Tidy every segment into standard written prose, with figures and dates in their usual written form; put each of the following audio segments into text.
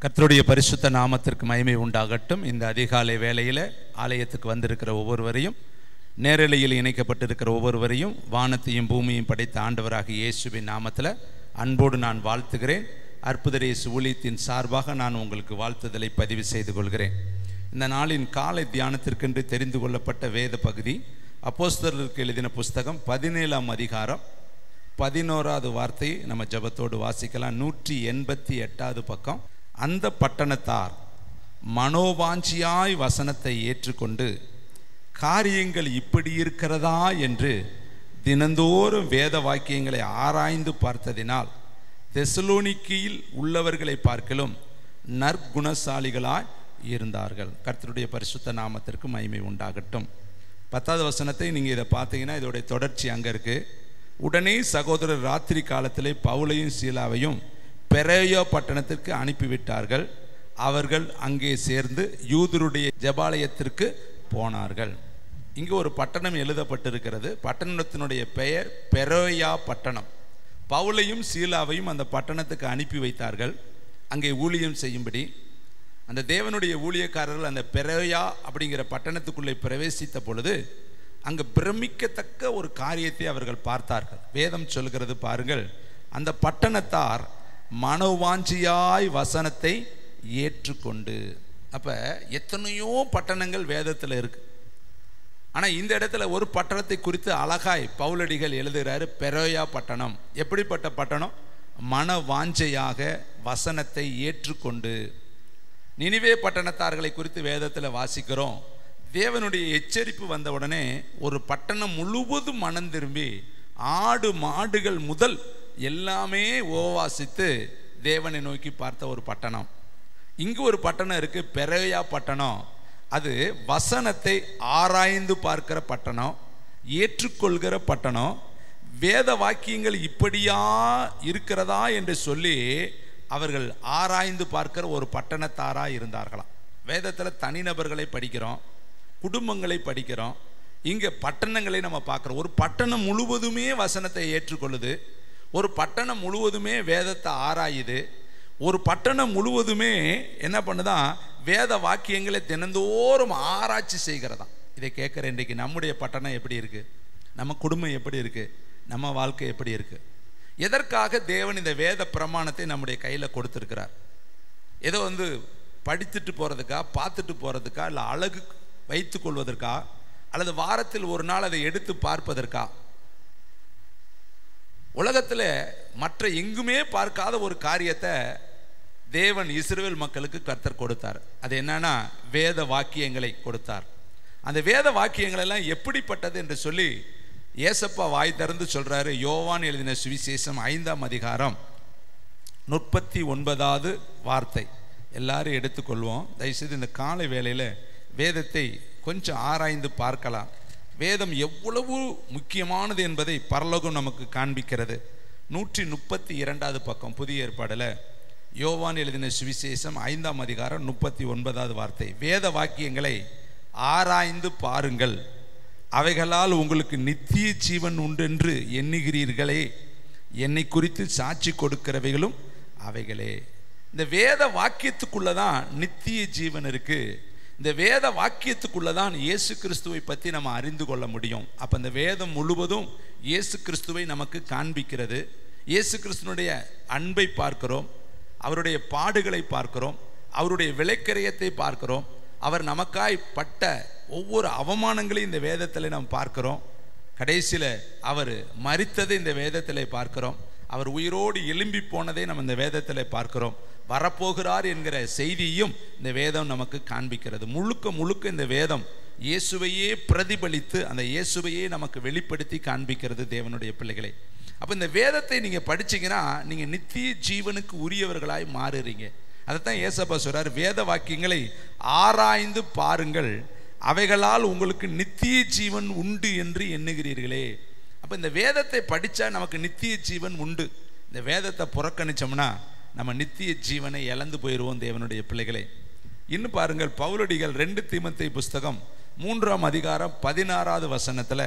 கர்த்தருடைய பரிசுத்த நாமத்திற்கு மகிமை உண்டாகட்டும். இந்த அதிகாலை வேளையில் ஆலயத்துக்கு வந்திருக்கிற ஒவ்வொருவரையும், நேரலையில் இணைக்கப்பட்டிருக்கிற ஒவ்வொருவரையும் வானத்தையும் பூமியையும் படைத்த ஆண்டவராக இயேசுவின் நாமத்தில் அன்போடு நான் வாழ்த்துகிறேன். அற்புத இயேசு ஊழியத்தின் சார்பாக நான் உங்களுக்கு வாழ்த்துதலை பதிவு செய்து கொள்கிறேன். இந்த நாளின் காலை தியானத்திற்கென்று தெரிந்து கொள்ளப்பட்ட வேத பகுதி அப்போஸ்தலருக்கு எழுதின புஸ்தகம் 17ஆம் அதிகாரம் 11வது வார்த்தையை நம்ம ஜெபத்தோடு வாசிக்கலாம். 188வது பக்கம். அந்த பட்டணத்தார் மனோவாஞ்சியாய் வசனத்தை ஏற்றுக்கொண்டு காரியங்கள் இப்படி இருக்கிறதா என்று தினந்தோறும் வேத வாக்கியங்களை ஆராய்ந்து பார்த்ததினால் தெசலோனிக்கையில் உள்ளவர்களை பார்க்கலும் நற்குணசாலிகளாய் இருந்தார்கள். கர்த்தருடைய பரிசுத்த நாமத்திற்கு மகிமை உண்டாகட்டும். 10வது வசனத்தை நீங்கள் இதை பார்த்தீங்கன்னா இதோடைய தொடர்ச்சி அங்கே இருக்குது. உடனே சகோதரர் ராத்திரி காலத்திலே பவுலையும் சீலாவையும் பெரேயா பட்டணத்திற்கு அனுப்பிவிட்டார்கள். அவர்கள் அங்கே சேர்ந்து யூதருடைய ஜெபாலயத்திற்கு போனார்கள். இங்கே ஒரு பட்டணம் எழுதப்பட்டிருக்கிறது. பட்டணத்தினுடைய பெயர் பெரேயா பட்டணம். பவுலையும் சீலாவையும் அந்த பட்டணத்துக்கு அனுப்பி வைத்தார்கள் அங்கே ஊழியம் செய்யும்படி. அந்த தேவனுடைய ஊழியக்காரர்கள் அந்த பெரேயா அப்படிங்கிற பட்டணத்துக்குள்ளே பிரவேசித்த பொழுது அங்கு பிரமிக்கத்தக்க ஒரு காரியத்தை அவர்கள் பார்த்தார்கள். வேதம் சொல்கிறது பாருங்கள், அந்த பட்டணத்தார் மனோவாஞ்சியாய் வசனத்தை ஏற்றுக்கொண்டு. அப்போ எத்தனையோ பட்டணங்கள் வேதத்தில் இருக்கு. ஆனால் இந்த இடத்துல ஒரு பட்டணத்தை குறித்து அழகாய் பவுலடிகள் எழுதுகிறாரு. பெரேயா பட்டணம் எப்படிப்பட்ட பட்டணம்? மனவாஞ்சையாக வசனத்தை ஏற்றுக்கொண்டு. நினிவே பட்டணத்தார்களை குறித்து வேதத்தில் வாசிக்கிறோம். தேவனுடைய எச்சரிப்பு வந்த உடனே ஒரு பட்டணம் முழுவதும் மனம் திரும்பி ஆடு மாடுகள் முதல் எல்லாமே உபவாசித்து தேவனை நோக்கி பார்த்த ஒரு பட்டணம். இங்கு ஒரு பட்டணம் இருக்கு, பெரேயா பட்டணம். அது வசனத்தை ஆராய்ந்து பார்க்கிற பட்டணம், ஏற்றுக்கொள்கிற பட்டணம். வேத வாக்கியங்கள் இப்படியா இருக்கிறதா என்று சொல்லி அவர்கள் ஆராய்ந்து பார்க்கிற ஒரு பட்டணத்தாராக இருந்தார்களாம். வேதத்தில் தனிநபர்களை படிக்கிறோம், குடும்பங்களை படிக்கிறோம். இங்கே பட்டணங்களை நம்ம பார்க்குறோம். ஒரு பட்டணம் முழுவதுமே வசனத்தை ஏற்றுக்கொள்ளுது. ஒரு பட்டணம் முழுவதுமே வேதத்தை ஆராயுது. ஒரு பட்டணம் முழுவதுமே என்ன பண்ணுதான்? வேத வாக்கியங்களை தினந்தோறும் ஆராய்ச்சி செய்கிறதா. இதை கேட்குற இன்றைக்கு நம்முடைய பட்டணம் எப்படி இருக்குது? நம்ம குடும்பம் எப்படி இருக்குது? நம்ம வாழ்க்கை எப்படி இருக்குது? எதற்காக தேவன் இந்த வேத பிரமாணத்தை நம்முடைய கையில் கொடுத்துருக்கிறார்? ஏதோ படித்துட்டு போகிறதுக்கா, பார்த்துட்டு போகிறதுக்கா, இல்லை அழகு வைத்து கொள்வதற்கா, அல்லது வாரத்தில் ஒரு நாள் அதை எடுத்து பார்ப்பதற்கா? உலகத்தில் மற்ற எங்குமே பார்க்காத ஒரு காரியத்தை தேவன் இஸ்ரவேல் மக்களுக்கு கர்த்தர் கொடுத்தார். அது என்னன்னா வேத வாக்கியங்களை கொடுத்தார். அந்த வேத வாக்கியங்கள் எல்லாம் எப்படிப்பட்டது என்று சொல்லி ஏசப்பா வாய் திறந்து சொல்றாரு. யோவான் எழுதின சுவிசேஷம் 5ஆம் அதிகாரம் 39வது வார்த்தை. எல்லாரும் எடுத்துக்கொள்வோம். தயவுசெய்து இந்த காலை வேளையில் வேதத்தை கொஞ்சம் ஆராய்ந்து பார்க்கலாம். வேதம் எவ்வளவு முக்கியமானது என்பதை பரலோகம் நமக்கு காண்பிக்கிறது. 132வது பக்கம் புதிய ஏற்பாடில் யோவான் எழுதின சுவிசேஷம் 5ஆம் அதிகாரம் 39வது வார்த்தை. வேத வாக்கியங்களை ஆராய்ந்து பாருங்கள், அவைகளால் உங்களுக்கு நித்திய ஜீவன் உண்டென்று எண்ணுகிறீர்களே, என்னை குறித்து சாட்சி கொடுக்கிறவைகளும் அவைகளே. இந்த வேத வாக்கியத்துக்குள்ளதான் நித்திய ஜீவன் இருக்கு. இந்த வேத வாக்கியத்துக்குள்ளதான் இயேசு கிறிஸ்துவை பற்றி நம்ம அறிந்து கொள்ள முடியும். அப்போ இந்த வேதம் முழுவதும் இயேசு கிறிஸ்துவை நமக்கு காண்பிக்கிறது. இயேசு கிறிஸ்துவனுடைய அன்பை பார்க்கிறோம், அவருடைய பாடுகளை பார்க்கிறோம், அவருடைய விலைக்கரியத்தை பார்க்கிறோம், அவர் நமக்காய் பட்ட ஒவ்வொரு அவமானங்களையும் இந்த வேதத்தில் நாம் பார்க்கிறோம். கடைசியில் அவர் மரித்ததை இந்த வேதத்தில் பார்க்கிறோம். அவர் உயிரோடு எழும்பி போனதை நம்ம இந்த வேதத்தில் பார்க்கிறோம். வரப்போகிறார் என்கிற செய்தியும் இந்த வேதம் நமக்கு காண்பிக்கிறது. முழுக்க முழுக்க இந்த வேதம் இயேசுவையே பிரதிபலித்து அந்த இயேசுவையே நமக்கு வெளிப்படுத்தி காண்பிக்கிறது தேவனுடைய பிள்ளைகளை. அப்போ இந்த வேதத்தை நீங்கள் படிச்சீங்கன்னா நீங்கள் நித்திய ஜீவனுக்கு உரியவர்களாய் மாறுறீங்க. அதைத்தான் ஏசப்பா சொல்றார், வேத வாக்கியங்களை ஆராய்ந்து பாருங்கள், அவைகளால் உங்களுக்கு நித்திய ஜீவன் உண்டு என்று எண்ணுகிறீர்களே. அப்போ இந்த வேதத்தை படித்தா நமக்கு நித்திய ஜீவன் உண்டு. இந்த வேதத்தை புறக்கணிச்சோம்னா நம்ம நித்திய ஜீவனை இழந்து போயிடுவோம் தேவனுடைய பிள்ளைகளை. இன்னும் பாருங்கள், பவுலடிகள் 2 தீமோத்தேயு புஸ்தகம் 3ஆம் அதிகாரம் 16வது வசனத்தில்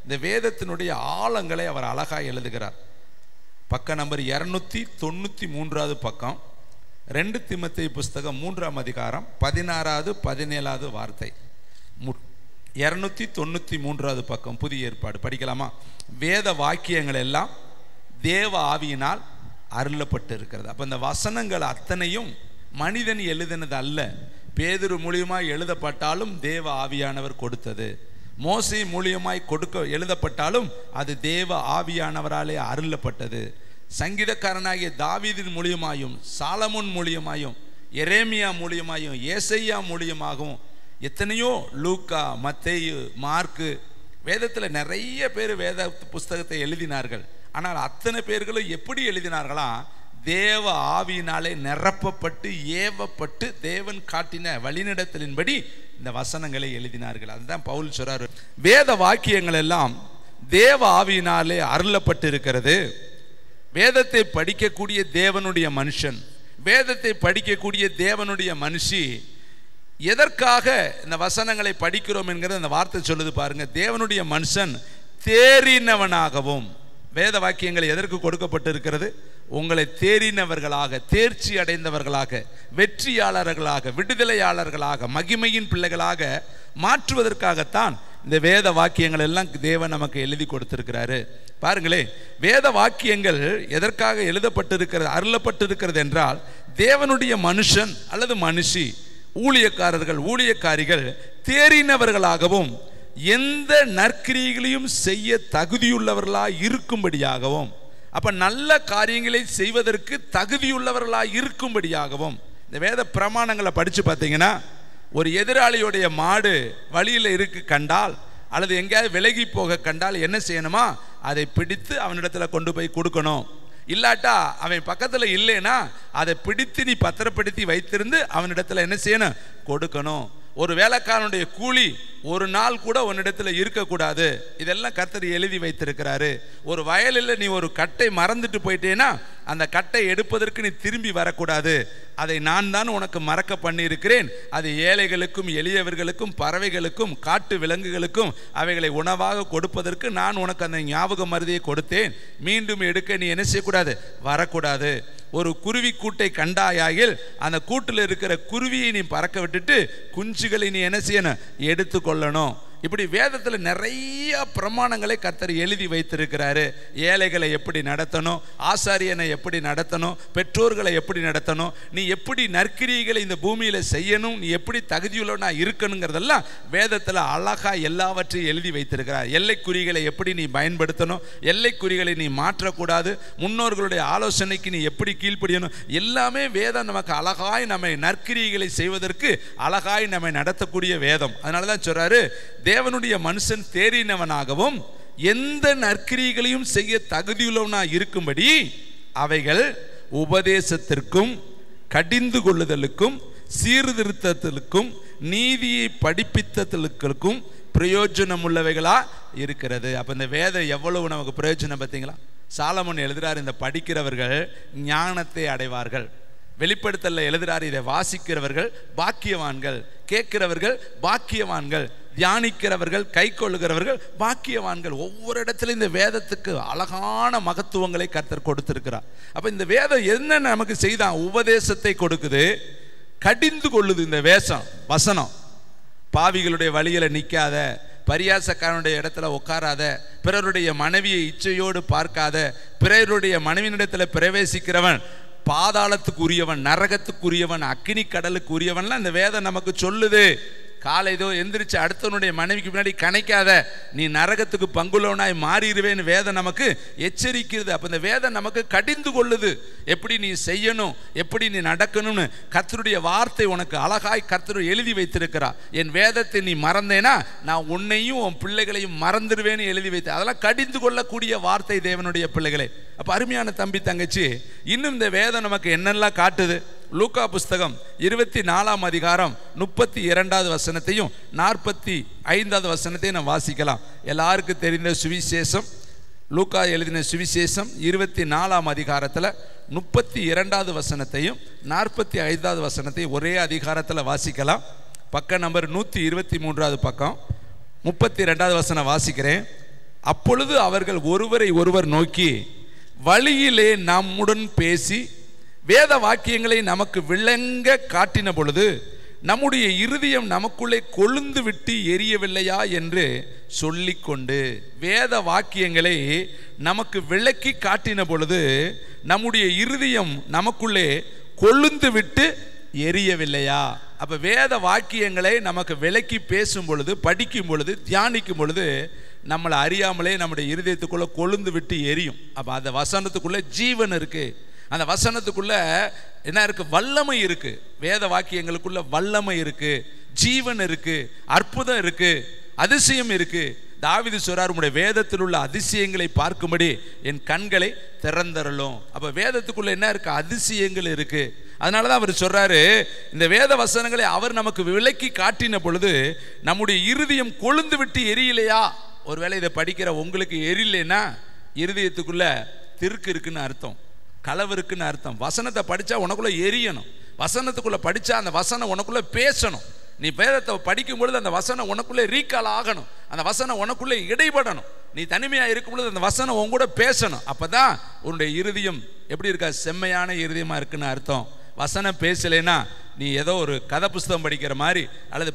இந்த வேதத்தினுடைய ஆழங்களை அவர் அழகாக எழுதுகிறார். பக்க நம்பர் 293வது பக்கம். 2 தீமோத்தேயு புஸ்தகம் 3ஆம் அதிகாரம் 16வது 17வது வார்த்தை, 293வது பக்கம், புதிய ஏற்பாடு. படிக்கலாமா? வேத வாக்கியங்கள் எல்லாம் தேவ ஆவியினால் அருளப்பட்டு இருக்கிறது. அப்போ இந்த வசனங்கள் அத்தனையும் மனிதன் எழுதினது அல்ல. பேதுரு மூலியமாய் எழுதப்பட்டாலும் தேவ ஆவியானவர் கொடுத்தது. மோசே மூலியமாய் எழுதப்பட்டாலும் அது தேவ ஆவியானவராலே அருளப்பட்டது. சங்கீதக்காரனாகிய தாவீதின் மூலியமாயும், சாலமோன் மூலியமாயும், எரேமியா மூலியமாயும், ஏசையா மூலியமாகவும், எத்தனையோ லூக்கா, மத்தேயு, மார்க்கு, வேதத்தில் நிறைய பேர் வேத புஸ்தகத்தை எழுதினார்கள். ஆனால் அத்தனை பேர்களும் எப்படி எழுதினார்களா? தேவ ஆவியினாலே நிரப்பப்பட்டு ஏவப்பட்டு தேவன் காட்டின வழிநடத்தலின்படி இந்த வசனங்களை எழுதினார்கள். அதுதான் பவுல் சொல்றாரு, வேத வாக்கியங்கள் எல்லாம் தேவ ஆவியினாலே அருளப்பட்டு இருக்கிறது. வேதத்தை படிக்கக்கூடிய தேவனுடைய மனுஷன், வேதத்தை படிக்கக்கூடிய தேவனுடைய மனுஷி எதற்காக இந்த வசனங்களை படிக்கிறோம் என்கிற அந்த வார்த்தை சொல்லுது பாருங்க. தேவனுடைய மனுஷன் தேறினவனாகவும், வேத வாக்கியங்கள் எதற்கு கொடுக்கப்பட்டு இருக்கிறது? உங்களை தேறினவர்களாக, தேர்ச்சி அடைந்தவர்களாக, வெற்றியாளர்களாக, விடுதலையாளர்களாக, மகிமையின் பிள்ளைகளாக மாற்றுவதற்காகத்தான் இந்த வேத வாக்கியங்கள் எல்லாம் தேவன் நமக்கு எழுதி கொடுத்திருக்கிறாரு. பாருங்களே, வேத வாக்கியங்கள் எதற்காக எழுதப்பட்டிருக்கிறது, அருளப்பட்டிருக்கிறது என்றால், தேவனுடைய மனுஷன் அல்லது மனுஷி, ஊழியக்காரர்கள், ஊழியக்காரிகள் தேறினவர்களாகவும் எந்த நற்கிரியைகளையும் செய்ய தகுதியுள்ளவர்களாய் இருக்கும்படியாகவும், அப்ப நல்ல காரியங்களை செய்வதற்கு தகுதியுள்ளவர்களாய் இருக்கும்படியாகவும். இந்த வேத பிரமாணங்களை படிச்சு பார்த்தீங்கன்னா, ஒரு எதிராளியுடைய மாடு வழியில் இருக்கு கண்டால், அல்லது எங்கேயாவது விலகி போக கண்டால் என்ன செய்யணுமா? அதை பிடித்து அவனிடத்துல கொண்டு போய் கொடுக்கணும். இல்லாட்டா அவன் பக்கத்தில் இல்லைன்னா அதை பிடித்து நீ பத்திரப்படுத்தி வைத்திருந்து அவனிடத்துல என்ன செய்யணும்? கொடுக்கணும். ஒரு வேலைக்காரனுடைய கூலி ஒரு நாள் கூட உன்னிடத்தில் இருக்கக்கூடாது. இதெல்லாம் கர்த்தர் எழுதி வைத்திருக்கிறாரு. ஒரு வயலில் நீ ஒரு கட்டை மறந்துட்டு போயிட்டேன்னா அந்த கட்டை எடுப்பதற்கு நீ திரும்பி வரக்கூடாது. அதை நான் தான் உனக்கு மறக்க பண்ணியிருக்கிறேன். அது ஏழைகளுக்கும், எளியவர்களுக்கும், பறவைகளுக்கும், காட்டு விலங்குகளுக்கும் அவைகளை உணவாக கொடுப்பதற்கு நான் உனக்கு அந்த ஞாபக மருதியை கொடுத்தேன். மீண்டும் எடுக்க நீ என்ன செய்யக்கூடாது? வரக்கூடாது. ஒரு குருவி கூட்டை கண்டாயாகில் அந்த கூட்டில் இருக்கிற குருவியை நீ பறக்க விட்டுட்டு குஞ்சுகளை நீ என்ன செய்யணும்? எடுத்துக்கொள்ளணும். இப்படி வேதத்தில் நிறைய பிரமாணங்களை கர்த்தர் எழுதி வைத்திருக்கிறாரு. ஏழைகளை எப்படி நடத்தணும், ஆசாரியனை எப்படி நடத்தணும், பெற்றோர்களை எப்படி நடத்தணும், நீ எப்படி நற்கிரியைகளை இந்த பூமியில செய்யணும், நீ எப்படி தகுதியுள்ளவனா இருக்கணுங்கிறதெல்லாம் வேதத்தில் அழகா எல்லாவற்றையும் எழுதி வைத்திருக்கிறார். எல்லைக்குறிகளை எப்படி நீ பயன்படுத்தணும், எல்லைக்குறிகளை நீ மாற்றக்கூடாது, முன்னோர்களுடைய ஆலோசனைக்கு நீ எப்படி கீழ்ப்படியணும், எல்லாமே வேதம் நமக்கு அழகாய் நம்மை நற்கிரியைகளை செய்வதற்கு அழகாய் நம்மை நடத்தக்கூடிய வேதம். அதனாலதான் சொல்றாரு, தேவனுடைய மனுஷன் தேறினவனாகவும் எந்த நற்கிரியைகளையும் செய்ய தகுதியுள்ளவனாக இருக்கும்படி அவைகள் உபதேசத்திற்கும், கடிந்து கொள்ளுதலுக்கும், சீர்திருத்தத்திற்கும், நீதியை படிப்பித்தலுக்கும் பிரயோஜனம் உள்ளவைகளா இருக்கிறது. அப்ப இந்த வேதம் எவ்வளவு நமக்கு பிரயோஜனம் பார்த்தீங்களா? சாலமோன் எழுதுறார், இந்த படிக்கிறவர்கள் ஞானத்தை அடைவார்கள். வெளிப்படுத்தல எழுதுறாரு, இதை வாசிக்கிறவர்கள் பாக்கியவான்கள், கேட்கிறவர்கள் பாக்கியவான்கள், தியானிக்கிறவர்கள், கை கொள்ளுகிறவர்கள் பாக்கியவான்கள். ஒவ்வொரு இடத்துல இந்த வேதத்துக்கு அழகான மகத்துவங்களை கர்த்தர் கொடுத்திருக்கிறார். அப்ப இந்த வேதம் என்ன நமக்கு செய்தான்? உபதேசத்தை கொடுக்குது, கடிந்து கொள்ளுது. இந்த வசனம் பாவிகளுடைய வழியில நிற்காத, பரியாசக்காரனுடைய இடத்துல உட்காராத, பிறருடைய மனைவியை இச்சையோடு பார்க்காத, பிறருடைய மனைவியிடத்துல பிரவேசிக்கிறவன் பாதாளத்துக்கு உரியவன், நரகத்துக்குரியவன், அக்கினி கடலுக்கு உரியவன்லாம் இந்த வேதம் நமக்கு சொல்லுது. காலைதோ எந்திரிச்சு அடுத்தவனுடைய மனைவிக்கு முன்னாடி கணைக்காத, நீ நரகத்துக்கு பங்குள்ளவனாய் மாறிடுவேன்னு வேதம் நமக்கு எச்சரிக்கிறது. அப்போ இந்த வேதம் நமக்கு கடிந்து கொள்ளுது, எப்படி நீ செய்யணும், எப்படி நீ நடக்கணும்னு. கர்த்தருடைய வார்த்தை உனக்கு அழகாய் கர்த்தர் எழுதி வைத்திருக்கிறார். என் வேதத்தை நீ மறந்தேனா நான் உன்னையும் உன் பிள்ளைகளையும் மறந்துடுவேன்னு எழுதி வைத்தேன். அதெல்லாம் கடிந்து கொள்ளக்கூடிய வார்த்தை தேவனுடைய பிள்ளைகளே. அப்போ அருமையான தம்பி தங்கச்சி, இன்னும் இந்த வேதம் நமக்கு என்னெல்லாம் காட்டுது? லூக்கா புஸ்தகம் 24ஆம் அதிகாரம் 32வது வசனத்தையும் 45வது வசனத்தையும் நாம் வாசிக்கலாம். எல்லாருக்கும் தெரிந்த சுவிசேஷம், லூக்கா எழுதின சுவிசேஷம் 24ஆம் அதிகாரத்தில் 32வது வசனத்தையும் 45வது வசனத்தையும் ஒரே அதிகாரத்தில் வாசிக்கலாம். பக்க நம்பர் 123வது பக்கம், 32வது வசனம் வாசிக்கிறேன். அப்பொழுது அவர்கள் ஒருவரை ஒருவர் நோக்கி, வழியிலே நம்முடன் பேசி வேத வாக்கியங்களை நமக்கு விளங்க காட்டின பொழுது நம்முடைய இருதயம் நமக்குள்ளே கொழுந்து விட்டு எரியவில்லையா என்று சொல்லிக்கொண்டு, வேத வாக்கியங்களை நமக்கு விளக்கி காட்டின பொழுது நம்முடைய இருதயம் நமக்குள்ளே கொழுந்து விட்டு எரியவில்லையா? அப்ப வேத வாக்கியங்களை நமக்கு விளக்கி பேசும் பொழுது, படிக்கும் பொழுது, தியானிக்கும் பொழுது நம்மளை அறியாமலே நம்முடைய இருதயத்துக்குள்ள கொழுந்து விட்டு எரியும். அப்ப அந்த வசனத்துக்குள்ள ஜீவன் இருக்கு, அந்த வசனத்துக்குள்ள என்ன இருக்கு? வல்லமை இருக்கு. வேத வாக்கியங்களுக்குள்ள வல்லமை இருக்கு, ஜீவன் இருக்கு, அற்புதம் இருக்கு, அதிசயம் இருக்கு. தாவீது சொல்றார், உம்முடைய வேதத்தில் உள்ள அதிசயங்களை பார்க்கும்படி என் கண்களை திறந்தருளும். அப்ப வேதத்துக்குள்ள என்ன இருக்கு? அதிசயங்கள் இருக்கு. அதனாலதான் அவர் சொல்றாரு, இந்த வேத வசனங்களை அவர் நமக்கு விளக்கி காட்டின பொழுது நம்முடைய இருதயம் கொழுந்து விட்டு எரியலையா? ஒருவேளை இதை படிக்கிற உங்களுக்கு எரியலைன்னா இருதயத்துக்குள்ள திருக்கு இருக்குன்னு அர்த்தம், களவு இருக்குன்னு அர்த்தம். வசனத்தை படிச்சா உனக்குள்ள எரியணும், வசனத்துக்குள்ள படிச்சா அந்த வசனம் உனக்குள்ள பேசணும். நீ வேதத்தை படிக்கும் பொழுது அந்த வசனம் உனக்குள்ளே ரீகால் ஆகணும், அந்த வசனம் உனக்குள்ளே இடைப்படணும். நீ தனிமையாக இருக்கும் பொழுது அந்த வசனம் உன் கூட பேசணும். அப்பதான் உன்னுடைய இருதயம் எப்படி இருக்கா? செம்மையான இருதயமா இருக்குன்னு அர்த்தம். வசனம் பேசலைன்னா நீ ஏதோ ஒரு கதை புஸ்தகம் படிக்கிற மாதிரி அல்லது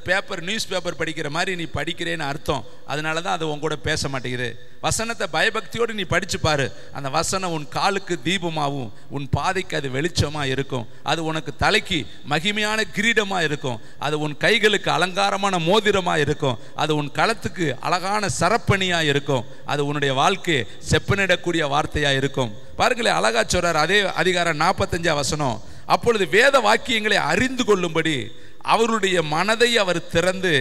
நியூஸ் பேப்பர் படிக்கிற மாதிரி நீ படிக்கிறேன்னு அர்த்தம். அதனால தான் அது உன் கூட பேச மாட்டேங்குது. வசனத்தை பயபக்தியோடு நீ படிச்சு பாரு, அந்த வசனம் உன் காலுக்கு தீபமாகவும் உன் பாதைக்கு அது வெளிச்சமாக இருக்கும். அது உனக்கு தலைக்கு மகிமையான கிரீடமாக இருக்கும், அது உன் கைகளுக்கு அலங்காரமான மோதிரமாக இருக்கும், அது உன் களத்துக்கு அழகான சரப்பணியாக இருக்கும், அது உன்னுடைய வாழ்க்கையை செப்பனிடக்கூடிய வார்த்தையாக இருக்கும். பாருங்களேன், அழகா சொல்றார் அதே அதிகாரம் 45 வசனம். அப்பொழுது வேத வாக்கியங்களை அறிந்து கொள்ளும்படி அவருடைய மனதை அவர் திறந்து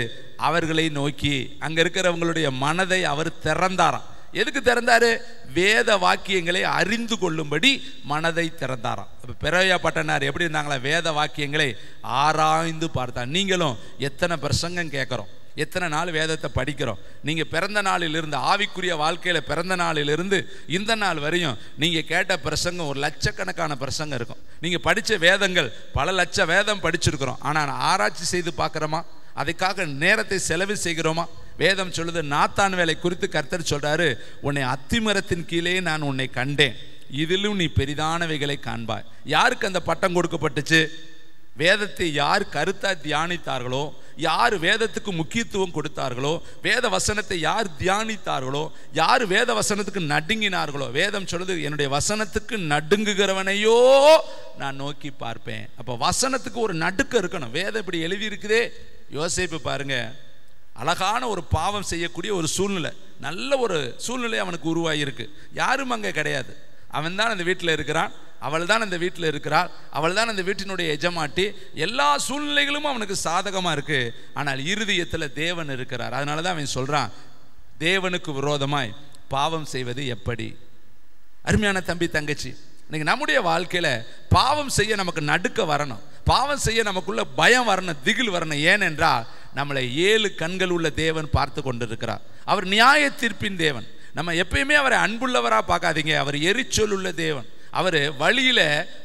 அவர்களை நோக்கி, அங்க இருக்கிறவங்களுடைய மனதை அவர் திறந்தாராம். எதுக்கு திறந்தாரு? வேத வாக்கியங்களை அறிந்து கொள்ளும்படி மனதை திறந்தாராம். பெரோயா பட்டனார் எப்படி இருந்தாங்களா? வேத வாக்கியங்களை ஆராய்ந்து பார்த்தார். நீங்களும் எத்தனை பிரசங்கம் கேட்கிறோம், எத்தனை நாள் வேதத்தை படிக்கிறோம்? நீங்க பிறந்த நாளிலிருந்து, ஆவிக்குரிய வாழ்க்கையில பிறந்த நாளிலிருந்து இந்த நாள் வரையும் நீங்க கேட்ட பிரசங்கம் ஒரு லட்சக்கணக்கான பிரசங்கம் இருக்கும். நீங்க படிச்ச வேதங்கள் பல லட்ச வேதம் படிச்சிருக்கிறோம். ஆனால் ஆராய்ச்சி செய்து பார்க்கிறோமா? அதுக்காக நேரத்தை செலவு செய்கிறோமா? வேதம் சொல்லுது, நாத்தான் வேலை குறித்து கர்த்தர் சொல்றாரு, உன்னை அத்திமரத்தின் கீழே நான் உன்னை கண்டேன், இதிலும் நீ பெரிதானவைகளை காண்பாய். யாருக்கு அந்த பட்டம் கொடுக்கப்பட்டுச்சு? வேதத்தை யார் கருத்தா தியானித்தார்களோ, யார் வேதத்துக்கு முக்கியத்துவம் கொடுத்தார்களோ, வேத வசனத்தை யார் தியானித்தார்களோ, யார் வேத வசனத்துக்கு நடுங்கினார்களோ, வேதம் சொல்லுது, என்னுடைய வசனத்துக்கு நடுங்குகிறவனையோ நான் நோக்கி பார்ப்பேன். அப்ப வசனத்துக்கு ஒரு நடுக்கம் இருக்கணும். வேதம் இப்படி எழுதி இருக்குதே. யோசேப்பு பாருங்க, அழகான ஒரு பாவம் செய்யக்கூடிய ஒரு சூழ்நிலை, நல்ல ஒரு சூழ்நிலை அவனுக்கு உருவாகியிருக்கு. யாரும் அங்கே கிடையாது. அவன் தான் அந்த வீட்டில் இருக்கிறான், அவள் தான் அந்த வீட்டில் இருக்கிறாள், அவள் தான் அந்த வீட்டினுடைய எஜமாட்டி. எல்லா சூழ்நிலைகளும் அவனுக்கு சாதகமாக இருக்கு. ஆனால் இருதயத்தில் தேவன் இருக்கிறார். அதனால தான் அவன் சொல்றான், தேவனுக்கு விரோதமாய் பாவம் செய்வது எப்படி? அருமையான தம்பி தங்கச்சி, இன்னைக்கு நம்முடைய வாழ்க்கையில பாவம் செய்ய நமக்கு நடுக்க வரணும், பாவம் செய்ய நமக்குள்ள பயம் வரணும், திகில் வரணும். ஏனென்றால் நம்மளை 7 கண்கள் உள்ள தேவன் பார்த்து கொண்டிருக்கிறார். அவர் நியாய தீர்ப்பின் தேவன். நம்ம எப்பயுமே அவரை அன்புள்ளவரா பார்க்காதீங்க, அவர் எரிச்சொல் உள்ள தேவன். அவர் வழியில